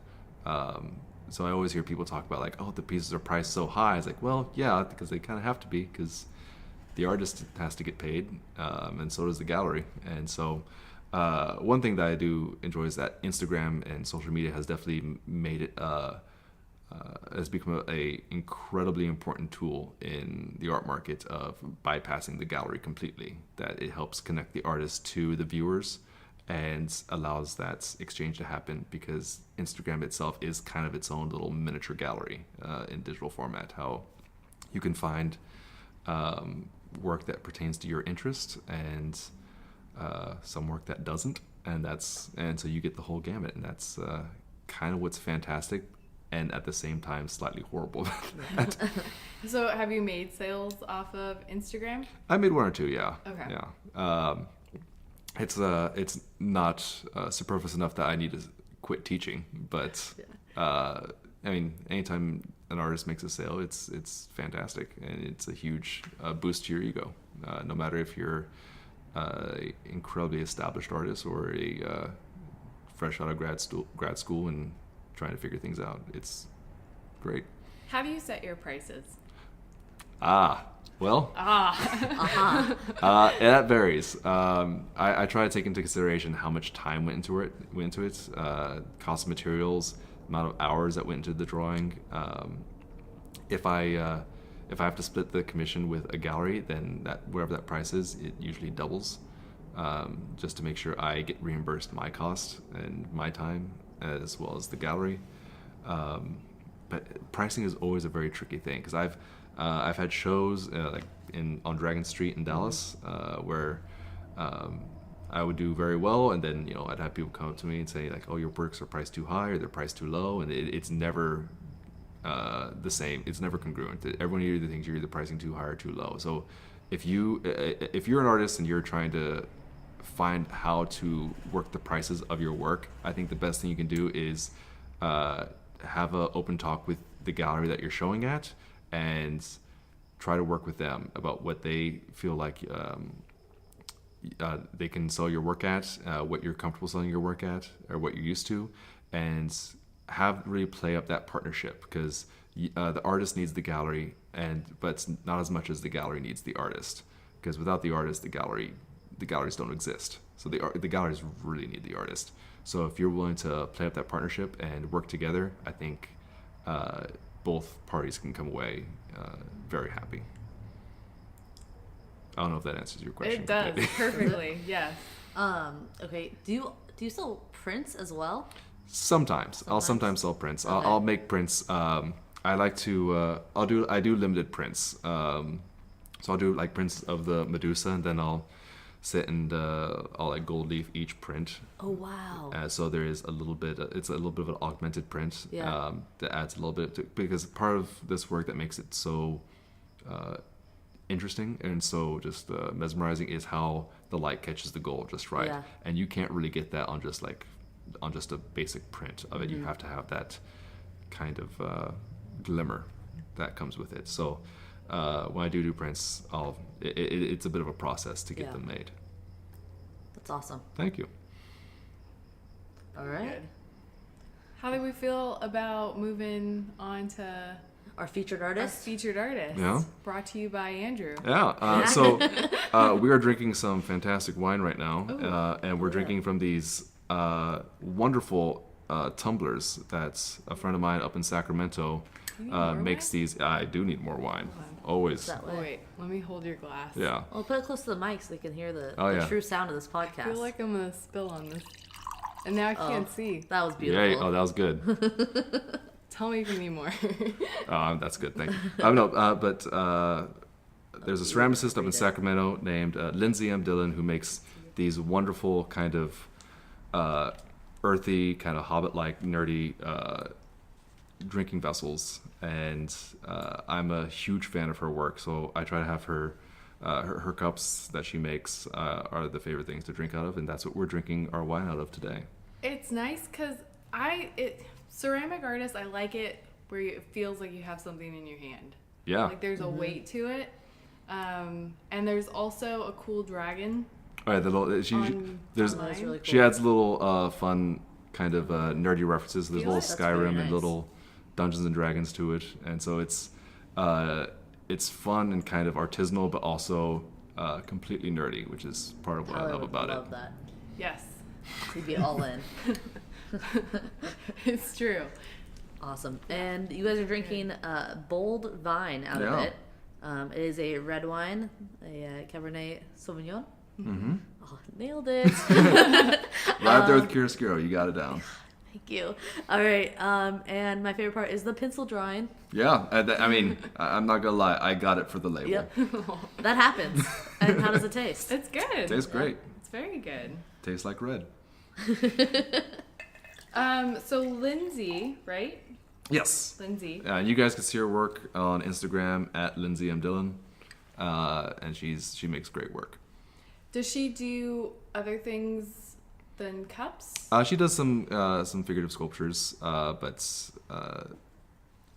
So I always hear people talk about like, oh, the pieces are priced so high. It's like, well, yeah, because they kind of have to be, because the artist has to get paid, and so does the gallery. And so one thing that I do enjoy is that Instagram and social media has definitely made it has become a incredibly important tool in the art market of bypassing the gallery completely. That it helps connect the artist to the viewers and allows that exchange to happen, because Instagram itself is kind of its own little miniature gallery in digital format. How you can find work that pertains to your interest and some work that doesn't, and so you get the whole gamut, and that's kind of what's fantastic, and at the same time slightly horrible about that. So, have you made sales off of Instagram? I made one or two, yeah. Okay. Yeah. It's not superfluous enough that I need to quit teaching, but I mean, anytime an artist makes a sale, it's fantastic, and it's a huge boost to your ego. No matter if you're an incredibly established artist or a fresh out of grad school and trying to figure things out, it's great. How do you set your prices? Well, that varies. I try to take into consideration how much time went into it, cost of materials, amount of hours that went into the drawing. If I have to split the commission with a gallery, then whatever that price is, it usually doubles, just to make sure I get reimbursed my cost and my time as well as the gallery. But pricing is always a very tricky thing, because I've had shows like on Dragon Street in Dallas, where I would do very well, and then I'd have people come up to me and say like, "Oh, your works are priced too high, or they're priced too low," and it's never the same. It's never congruent. Everyone either thinks you're either pricing too high or too low. So if you're an artist and you're trying to find how to work the prices of your work, I think the best thing you can do is have an open talk with the gallery that you're showing at, and try to work with them about what they feel like they can sell your work at, what you're comfortable selling your work at, or what you're used to, and really play up that partnership, because the artist needs the gallery, but not as much as the gallery needs the artist, because without the artist, the galleries don't exist. So the galleries really need the artist. So if you're willing to play up that partnership and work together, I think both parties can come away very happy. I don't know if that answers your question. It does perfectly. Yes. Okay. Do you sell prints as well? Sometimes. I'll sometimes sell prints. Okay. I'll make prints. I like to. I do limited prints. So I'll do like prints of the Medusa, and then I'll sit and I'll like gold leaf each print. Oh wow! So there is a little bit. It's a little bit of an augmented print. Yeah. That adds a little bit because part of this work that makes it so interesting and so just mesmerizing is how the light catches the gold just right. Yeah. And you can't really get that on just a basic print of it. You have to have that kind of glimmer that comes with it. So when I do prints, it's a bit of a process to get them made. That's awesome. Thank you. All right. Good. How do we feel about moving on to Our featured Our artist. featured artist. Yeah. Brought to you by Andrew. Yeah. So we are drinking some fantastic wine right now, and we're drinking from these wonderful tumblers that a friend of mine up in Sacramento makes these. I do need more wine. Always. That way. Oh, wait, let me hold your glass. Yeah. Well, put it close to the mic so they can hear the yeah. true sound of this podcast. I feel like I'm gonna spill on this, and now I can't see. That was Yeah. beautiful. Oh, that was good. Tell me if you need more. That's good. Thank you. But there's a ceramicist up in Sacramento named Lindsey M. Dillon who makes these wonderful kind of earthy, kind of hobbit-like, nerdy drinking vessels, and I'm a huge fan of her work. So I try to have her cups that she makes are the favorite things to drink out of, and that's what we're drinking our wine out of today. It's nice because ceramic artists, I like it where it feels like you have something in your hand. Yeah. Like there's a weight to it. And there's also a cool dragon. All right. That's That's really cool. She adds little fun kind of nerdy references. There's little That's very Skyrim nice. and little Dungeons and Dragons to it, and so it's fun and kind of artisanal, but also completely nerdy, which is part of what I love about love it. that. Yes. He'd be all in. It's true. Awesome. And you guys are drinking Bold Vine out of Yeah. it. It is a red wine, a Cabernet Sauvignon. Mm-hmm. Oh, nailed it. Right there with Chiaroscuro, you got it down. Thank you. All right. And my favorite part is the pencil drawing. Yeah, I mean, I'm not gonna lie, I got it for the label. Yep. That happens. And how does it taste? It's good. Tastes great. It's very good. Tastes like red. So Lindsey, right? Yes. Lindsey. And you guys can see her work on Instagram at Lindsey M. Dillon, and she makes great work. Does she do other things than cups? She does some figurative sculptures, but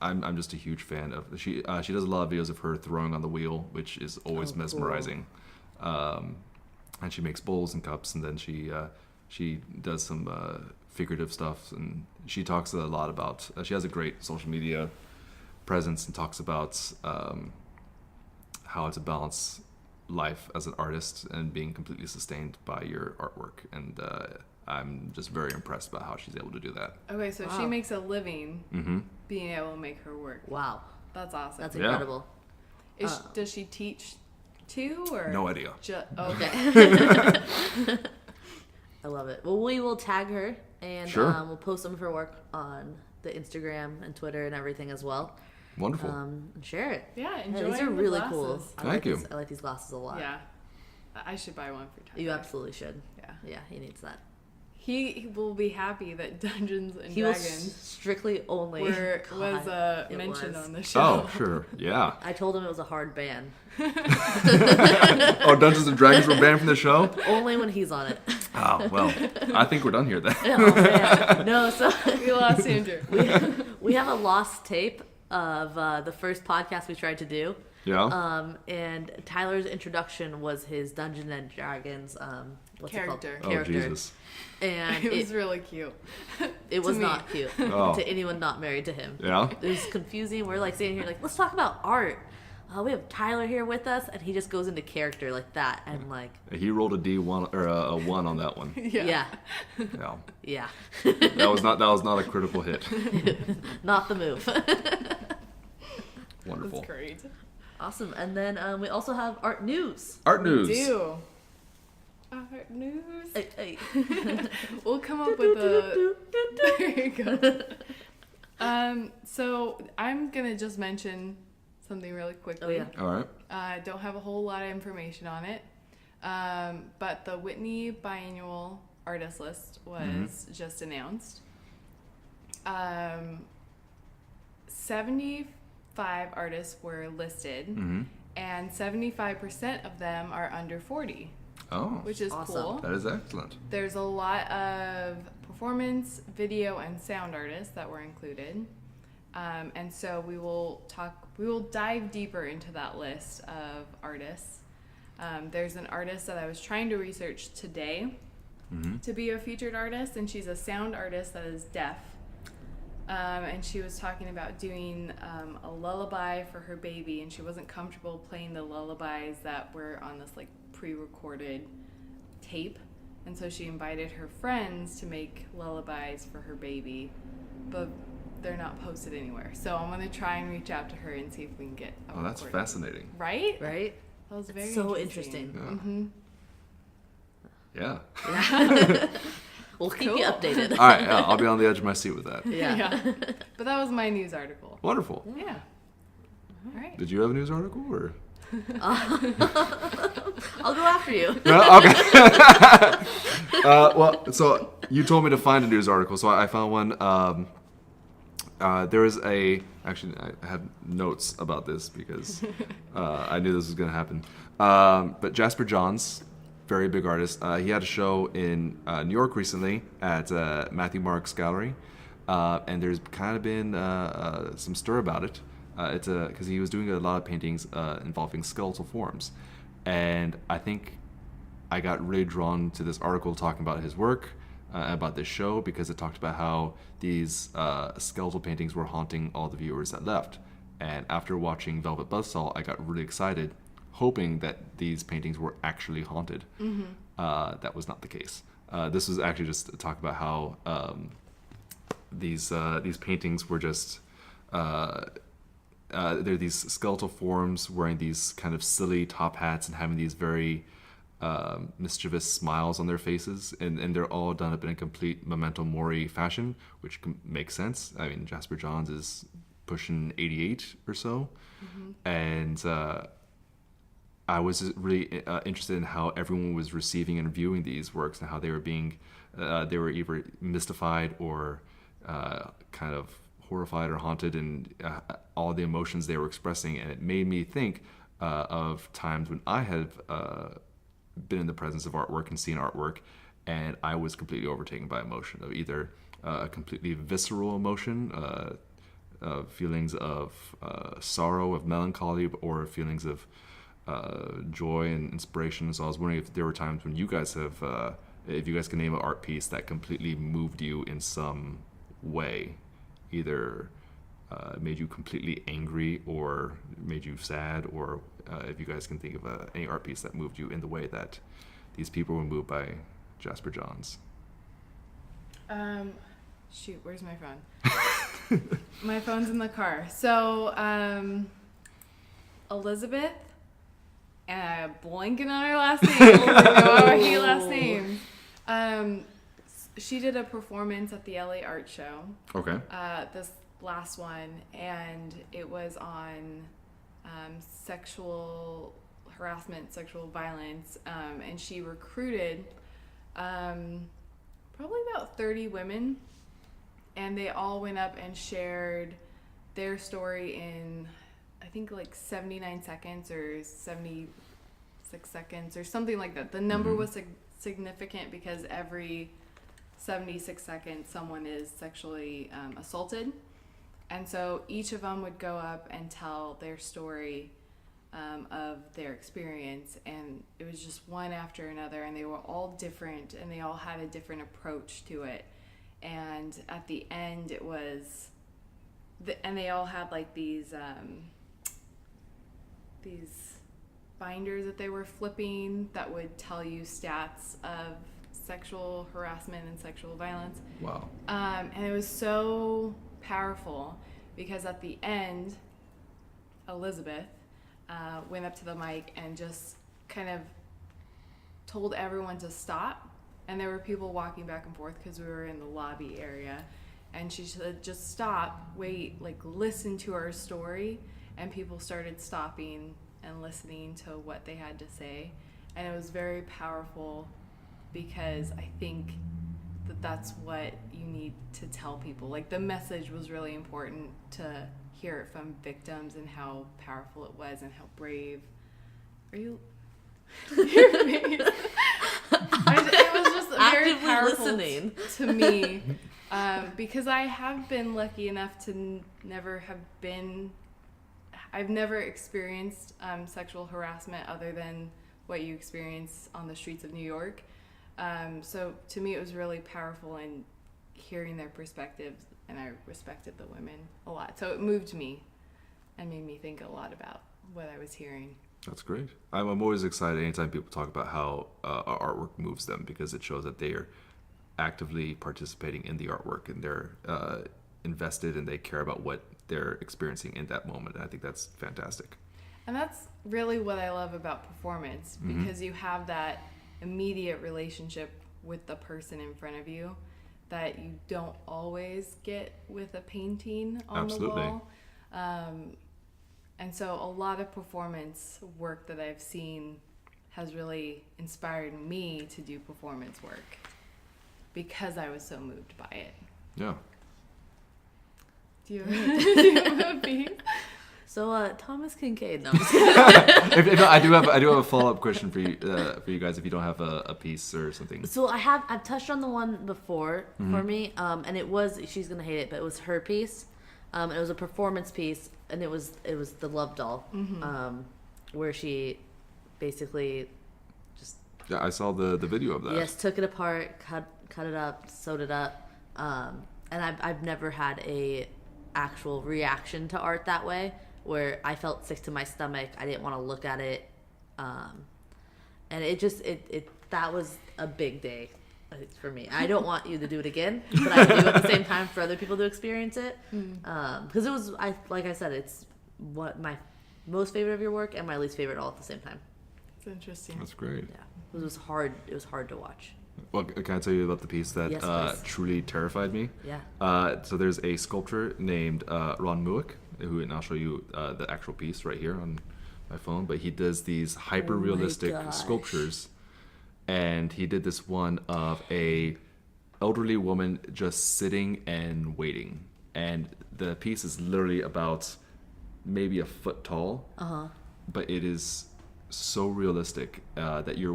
I'm just a huge fan of she does a lot of videos of her throwing on the wheel, which is always Cool. mesmerizing. And she makes bowls and cups, and then she does some figurative stuff, and she talks a lot about. She has a great social media presence and talks about how to balance life as an artist and being completely sustained by your artwork, and I'm just very impressed by how she's able to do that. Okay, so she Wow. makes a living Mm-hmm. being able to make her work. Wow. That's awesome. That's Yeah. incredible. Does she teach too, or No idea. Okay. I love it. Well, we will tag her and Sure. We'll post some of her work on the Instagram and Twitter and everything as well. Wonderful. And share it. Yeah, Yeah, enjoy. these are the really glasses. cool. Thank you. I like these glasses a lot. Yeah, I should buy one for Tyler. You absolutely should. Yeah, Yeah, he needs that. he will be happy that Dungeons and He will Dragons strictly only was God, it mentioned was. on the show. Oh, sure. Yeah. I told him it was a hard ban. Oh, Dungeons and Dragons were banned from the show? Only when he's on it. Oh, well, I think we're done here then. Oh, man. No, so We lost Andrew. we have a lost tape of the first podcast we tried to do. Yeah? And Tyler's introduction was his Dungeons and Dragons what's it Character. called? Oh, Jesus. And It was really cute. it was me. not cute Oh. to anyone not married to him. Yeah? It was confusing. We're like sitting here like, let's talk about art. We have Tyler here with us, and he just goes into character like that, and like, He rolled a D1 or a 1 on that one. yeah, Yeah. yeah, That was not a critical hit. not the move. Wonderful. That's great. Awesome. And then we also have art news. Art news. Do art news. Hey. We'll come up with a. There you go. So I'm gonna just mention something really quickly. Oh, yeah. All right. Don't have a whole lot of information on it. But the Whitney Biennial Artist List was just announced. 75 artists were listed, Mm-hmm. and 75% of them are under 40, Oh, which is Awesome. cool. that is excellent. There's a lot of performance, video, and sound artists that were included. And so we will dive deeper into that list of artists. There's an artist that I was trying to research today Mm-hmm. to be a featured artist, and she's a sound artist that is deaf. and she was talking about doing a lullaby for her baby, and she wasn't comfortable playing the lullabies that were on this like pre-recorded tape, and so she invited her friends to make lullabies for her baby, but they're not posted anywhere. So I'm gonna try and reach out to her and see if we can get a Oh, that's recording. fascinating. Right? Right? That was very So interesting. Yeah. We'll keep you updated. All right, yeah, I'll be on the edge of my seat with that. Yeah. But that was my news article. Wonderful. Yeah. All right. Did you have a news article or? I'll go after you. Okay. Well, so you told me to find a news article, so I found one. There is actually, I had notes about this because I knew this was going to happen. But Jasper Johns, very big artist, he had a show in New York recently at Matthew Mark's gallery, and there's kind of been some stir about it. It's because he was doing a lot of paintings involving skeletal forms, and I think I got really drawn to this article talking about his work, about this show, because it talked about how these skeletal paintings were haunting all the viewers that left. And after watching Velvet Buzzsaw, I got really excited, hoping that these paintings were actually haunted. That was not the case. This was actually just to talk about how these paintings were just they're these skeletal forms wearing these kind of silly top hats and having these very mischievous smiles on their faces, and they're all done up in a complete memento mori fashion, which makes sense. I mean, Jasper Johns is pushing 88 or so, and I was really interested in how everyone was receiving and viewing these works, and how they were being they were either mystified or kind of horrified or haunted, and all the emotions they were expressing. And it made me think of times when I have been in the presence of artwork and seen artwork, and I was completely overtaken by emotion, of either a completely visceral emotion, feelings of sorrow, of melancholy, or feelings of joy and inspiration. So I was wondering if there were times when you guys have, if you guys can name an art piece that completely moved you in some way, either made you completely angry or made you sad, or if you guys can think of any art piece that moved you in the way that these people were moved by Jasper Johns. Shoot, where's my phone? My phone's in the car. So, Elizabeth, and I'm blanking on her last name. I hate last names. She did a performance at the LA Art Show. Okay. This last one, and it was on sexual harassment, sexual violence, and she recruited probably about 30 women, and they all went up and shared their story in, I think, like 79 seconds or 76 seconds or something like that. The number was significant because every 76 seconds someone is sexually assaulted. And so each of them would go up and tell their story of their experience, and it was just one after another, and they were all different, and they all had a different approach to it. And at the end, it was, and they all had like these binders that they were flipping that would tell you stats of sexual harassment and sexual violence. Wow. And it was so powerful because at the end, Elizabeth went up to the mic and just kind of told everyone to stop. And there were people walking back and forth because we were in the lobby area. And she said, just stop, wait, like listen to our story. And people started stopping and listening to what they had to say. And it was very powerful because I think that that's what you need to tell people. Like, the message was really important to hear it from victims and how powerful it was and how brave. Are you? Your face. It was just very Actively powerful listening. to me because I have been lucky enough to I've never experienced sexual harassment other than what you experience on the streets of New York. So to me, it was really powerful in hearing their perspectives and I respected the women a lot. So it moved me and made me think a lot about what I was hearing. That's great. I'm always excited anytime people talk about how our artwork moves them, because it shows that they are actively participating in the artwork, and they're invested, and they care about what they're experiencing in that moment. And I think that's fantastic. And that's really what I love about performance, because you have that immediate relationship with the person in front of you that you don't always get with a painting on Absolutely. the wall. And so a lot of performance work that I've seen has really inspired me to do performance work because I was so moved by it. Yeah. Do you have a piece? So, Thomas Kincaid. No, I'm just kidding. I do have a follow-up question for you guys if you don't have a piece or something. So I've touched on the one before for me, and it was, she's gonna hate it, but it was her piece. It was a performance piece, and it was the Love Doll, where she basically just Yeah, I saw the video of that. yes, took it apart, cut it up, sewed it up, and I've never had a actual reaction to art that way, where I felt sick to my stomach. I didn't want to look at it, and it just that was a big day for me. I don't want you to do it again, but I do at the same time for other people to experience it, because it was, like I said, it's what my most favorite of your work and my least favorite all at the same time. It's interesting. That's great. Yeah, it was hard. It was hard to watch. Well, can I tell you about the piece that Yes, please. truly terrified me? Yeah. So there's a sculptor named Ron Muick, who, and I'll show you the actual piece right here on my phone, but he does these hyper-realistic gosh. sculptures, and he did this one of a elderly woman just sitting and waiting, and the piece is literally about maybe a foot tall, but it is so realistic that you're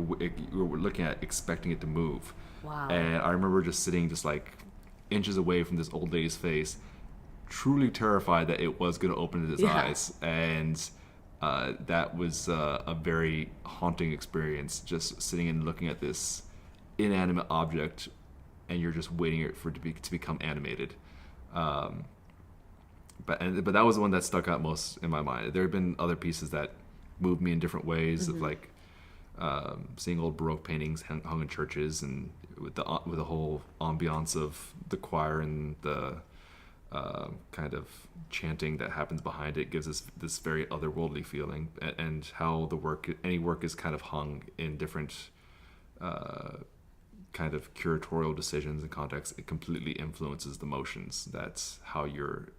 looking at expecting it to move. Wow. And I remember just sitting just like inches away from this old lady's face, truly terrified that it was going to open his eyes. And that was a very haunting experience, just sitting and looking at this inanimate object, and you're just waiting for it to become animated. But that was the one that stuck out most in my mind. There have been other pieces that moved me in different ways, of like seeing old Baroque paintings hung in churches, and with the whole ambiance of the choir and the kind of chanting that happens behind it gives us this very otherworldly feeling, and how any work is kind of hung in different kind of curatorial decisions and contexts. It completely influences the motions. That's how you're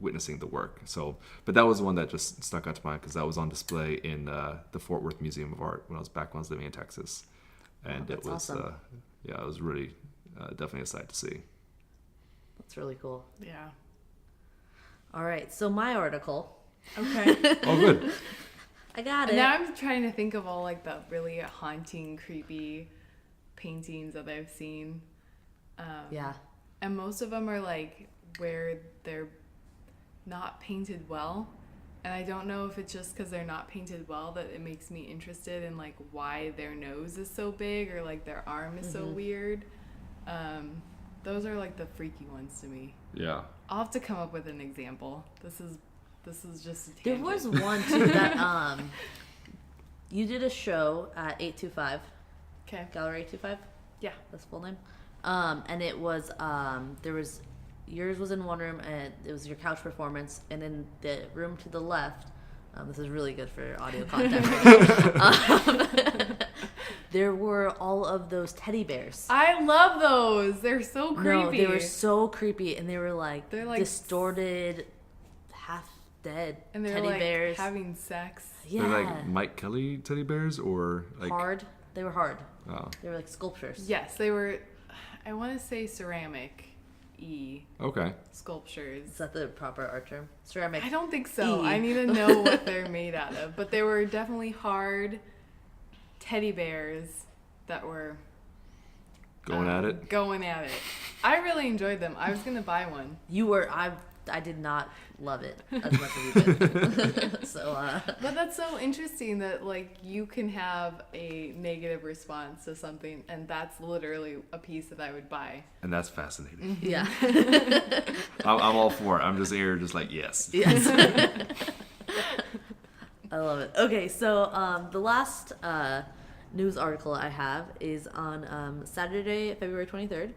witnessing the work. So, but that was the one that just stuck out to mind because that was on display in the Fort Worth Museum of Art when I was living in Texas, and it was awesome. It was really definitely a sight to see. That's really cool. Yeah. All right, so my article. Okay. Oh, good. I got it. Now I'm trying to think of all like the really haunting, creepy paintings that I've seen. Yeah. And most of them are like where they're not painted well. And I don't know if it's just because they're not painted well that it makes me interested in like why their nose is so big or like their arm is so weird. Those are like the freaky ones to me. Yeah. I'll have to come up with an example. This is just a tangent. There was one too that you did a show at 825 Okay. Gallery 825. Yeah. That's the full name. And it was there was yours was in one room, and it was your couch performance, and in the room to the left, this is really good for audio content. There were all of those teddy bears. I love those. They're so creepy. No, they were so creepy, and they were like, They're like distorted, half dead and they're teddy like bears. having sex. Yeah, They're like Mike Kelly teddy bears, or like hard. They were hard. Oh, They were like sculptures. Yes, they were. I want to say ceramic-y okay. sculptures. Is that the proper art term? Ceramic. I don't think so. E. I need to know what they're made out of. But they were definitely hard teddy bears that were Going at it. Going at it. I really enjoyed them. I was gonna buy one. You were. I I did not love it as much as you did. So, But that's so interesting that like you can have a negative response to something, and that's literally a piece that I would buy. And that's fascinating. yeah. I'm all for it. I'm just here, just like, yes. Yes. I love it. Okay, so the last news article I have is on Saturday, February 23rd.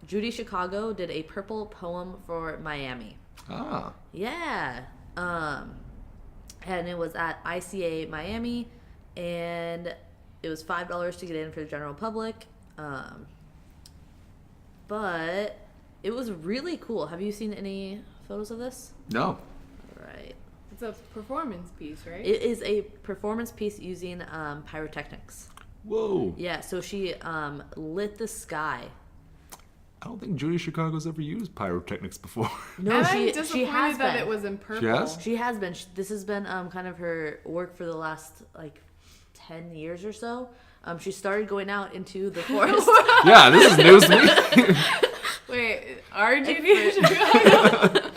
Judy Chicago did a purple poem for Miami. Ah. Yeah. And it was at ICA Miami, and it was $5 to get in for the general public. But it was really cool. Have you seen any photos of this? No. Right. It's a performance piece, right? It is a performance piece using pyrotechnics. Whoa. Yeah, so she lit the sky. I don't think Judy Chicago's ever used pyrotechnics before. No, and she I'm disappointed she has that been. it was in purple. She has? She has been. This has been kind of her work for the last like 10 years or so. She started going out into the forest. Yeah, this is news to me. Wait, are Judy Chicago?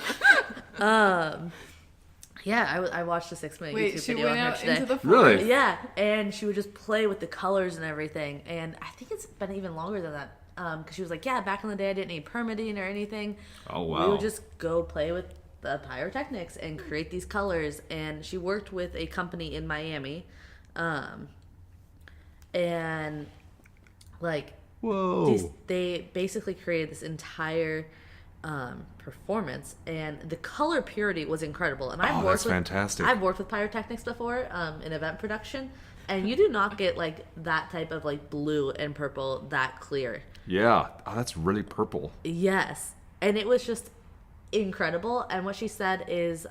Yeah, I watched a 6-minute Wait, YouTube she video went on her out today. into the Really? forest. Yeah, and she would just play with the colors and everything. And I think it's been even longer than that. Because she was like, yeah, back in the day I didn't need permitting or anything. Oh, wow. We would just go play with the pyrotechnics and create these colors. And she worked with a company in Miami. And like, Whoa. they basically created this entire performance, and the color purity was incredible. And I've Oh, worked that's with, fantastic. I've worked with pyrotechnics before in event production, and you do not get like that type of like blue and purple that clear. Yeah. Oh, that's really purple. Yes, and it was just incredible. And what she said is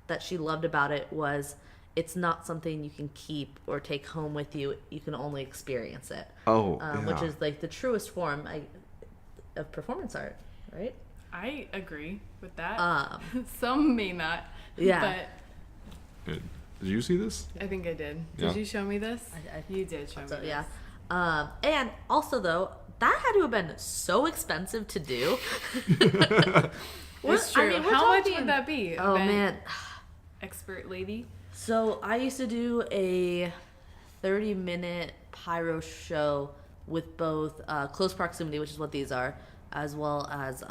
that she loved about it was it's not something you can keep or take home with you. You can only experience it. Oh, yeah. Which is like the truest form of performance art, right? I agree with that. Some may not. Yeah. But Did you see this? I think I did. Yeah. Did you show me this? I You did show me So this. yeah. And also though, that had to have been so expensive to do. It's true. I mean, we're How much talking- would that be? Oh Event man. Expert lady? So I used to do a 30-minute pyro show with both close proximity, which is what these are, as well as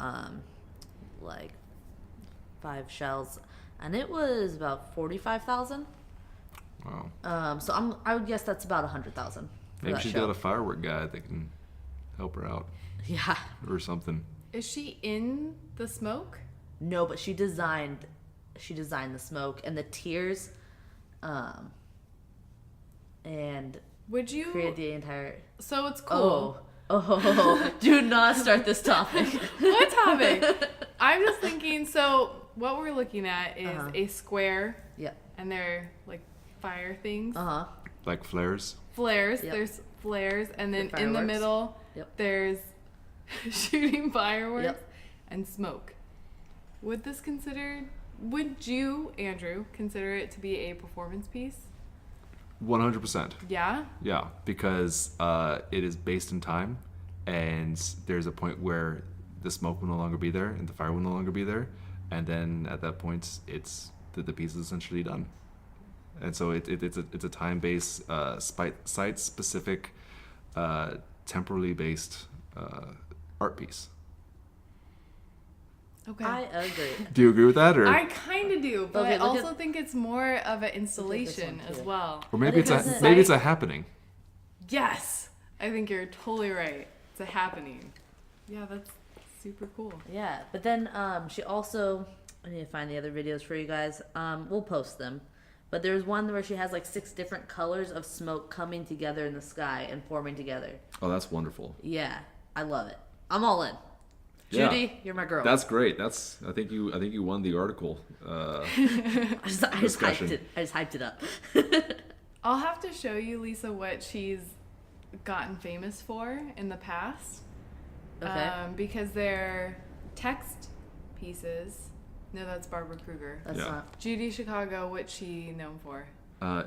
like 5 shells, and it was about 45,000. Wow. So I would guess that's about 100,000. Maybe she's got a firework guy that can help her out Yeah. or something. Is she in the smoke? No, but she designed the smoke and the tiers, and Would you? created the entire. So it's cool. Oh, do not start this topic. What topic? I'm just thinking. So what we're looking at is a square, Yep. and they're like fire things, Like flares. flares. Yep. There's flares, and then The in the fireworks. middle, Yep. there's shooting fireworks Yep. and smoke. Would you, Andrew, consider it to be a performance piece? 100%. Yeah. Yeah, because it is based in time, and there's a point where the smoke will no longer be there and the fire will no longer be there, and then at that point, it's the piece is essentially done. And so it's a time-based, site-specific, temporally based art piece. Okay. I agree. Do you agree with that, or I kind of do, but Okay, I look also think it's more of an installation one, as too. well. or maybe But it's it a doesn't- maybe it's a happening? Yes, I think you're totally right. It's a happening. Yeah, that's super cool. Yeah, but then she also. I need to find the other videos for you guys. We'll post them. But there's one where she has like 6 different colors of smoke coming together in the sky and forming together. Oh, that's wonderful. Yeah, I love it. I'm all in. Yeah. Judy, you're my girl. That's great. I think you won the article. I just discussion. hyped it up. I'll have to show you, Lisa, what she's gotten famous for in the past. Okay. Because they're text pieces. No, that's Barbara Kruger. That's Yeah. not. Judy Chicago, what's she known for?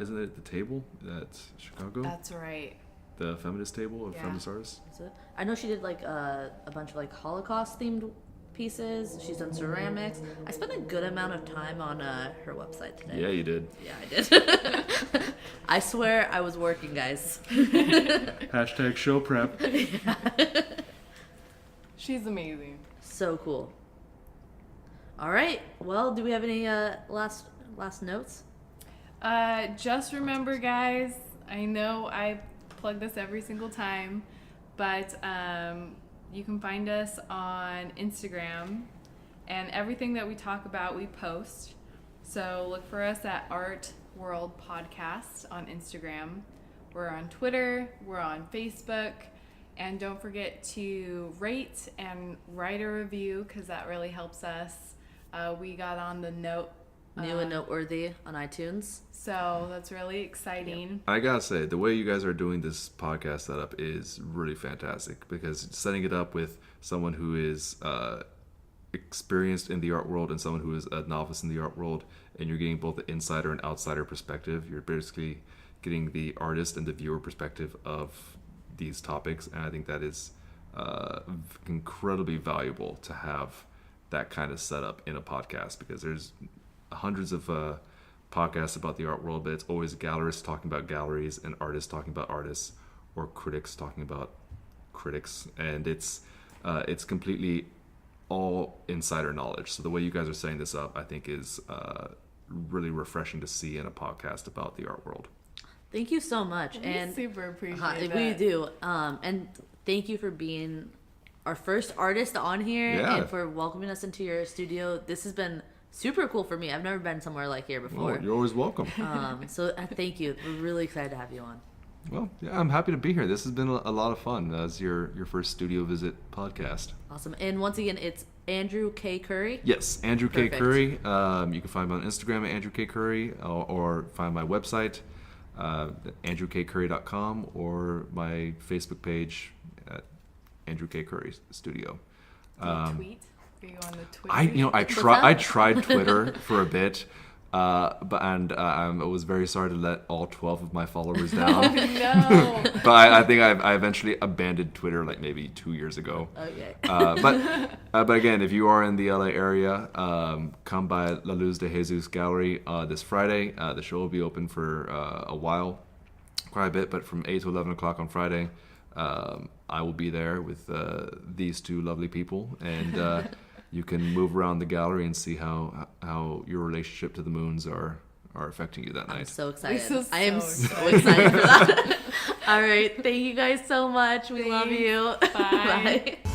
Isn't it the table at Chicago? That's right. The feminist table of Yeah. feminist artists? That's it. I know she did like a bunch of like Holocaust themed pieces. She's done ceramics. I spent a good amount of time on her website today. Yeah, you did. Yeah, I did. I swear I was working, guys. Hashtag show prep. She's amazing. So cool. All right. Well, do we have any last notes? Just remember, guys, I know I plug this every single time, but you can find us on Instagram, and everything that we talk about, we post. So look for us at Art World Podcast on Instagram. We're on Twitter, we're on Facebook, and don't forget to rate and write a review because that really helps us. We got on the New and noteworthy on iTunes. So that's really exciting. I gotta say, the way you guys are doing this podcast setup is really fantastic, because setting it up with someone who is experienced in the art world and someone who is a novice in the art world, and you're getting both the insider and outsider perspective. You're basically getting the artist and the viewer perspective of these topics, and I think that is incredibly valuable to have that kind of setup in a podcast, because there's hundreds of podcasts about the art world, but it's always gallerists talking about galleries and artists talking about artists, or critics talking about critics, and it's completely all insider knowledge. So the way you guys are setting this up, I think, is really refreshing to see in a podcast about the art world. Thank you so much. We and super appreciate that. We do. And thank you for being our first artist on here, and for welcoming us into your studio. This has been super cool for me. I've never been somewhere like here before. Oh, you're always welcome. So thank you. We're really excited to have you on. Well, yeah, I'm happy to be here. This has been a lot of fun as your first studio visit podcast. Awesome. And once again, it's Andrew K. Currey? Yes, Andrew K. Perfect. Currey. You can find me on Instagram at Andrew K. Currey, or find my website, andrewkcurry.com, or my Facebook page at Andrew K. Curry Studio. Do you tweet? Are you on the Twitter? I tried Twitter for a bit, I was very sorry to let all 12 of my followers down. Oh, no. But I think I eventually abandoned Twitter like maybe 2 years ago. Okay. But again, if you are in the LA area, come by La Luz de Jesus Gallery this Friday. The show will be open for a while, quite a bit, but from 8 to 11 o'clock on Friday, I will be there with these two lovely people, and you can move around the gallery and see how your relationship to the moons are affecting you that night. I'm so excited. I am so excited for that. All right. Thank you guys so much. We love you. Bye. Bye.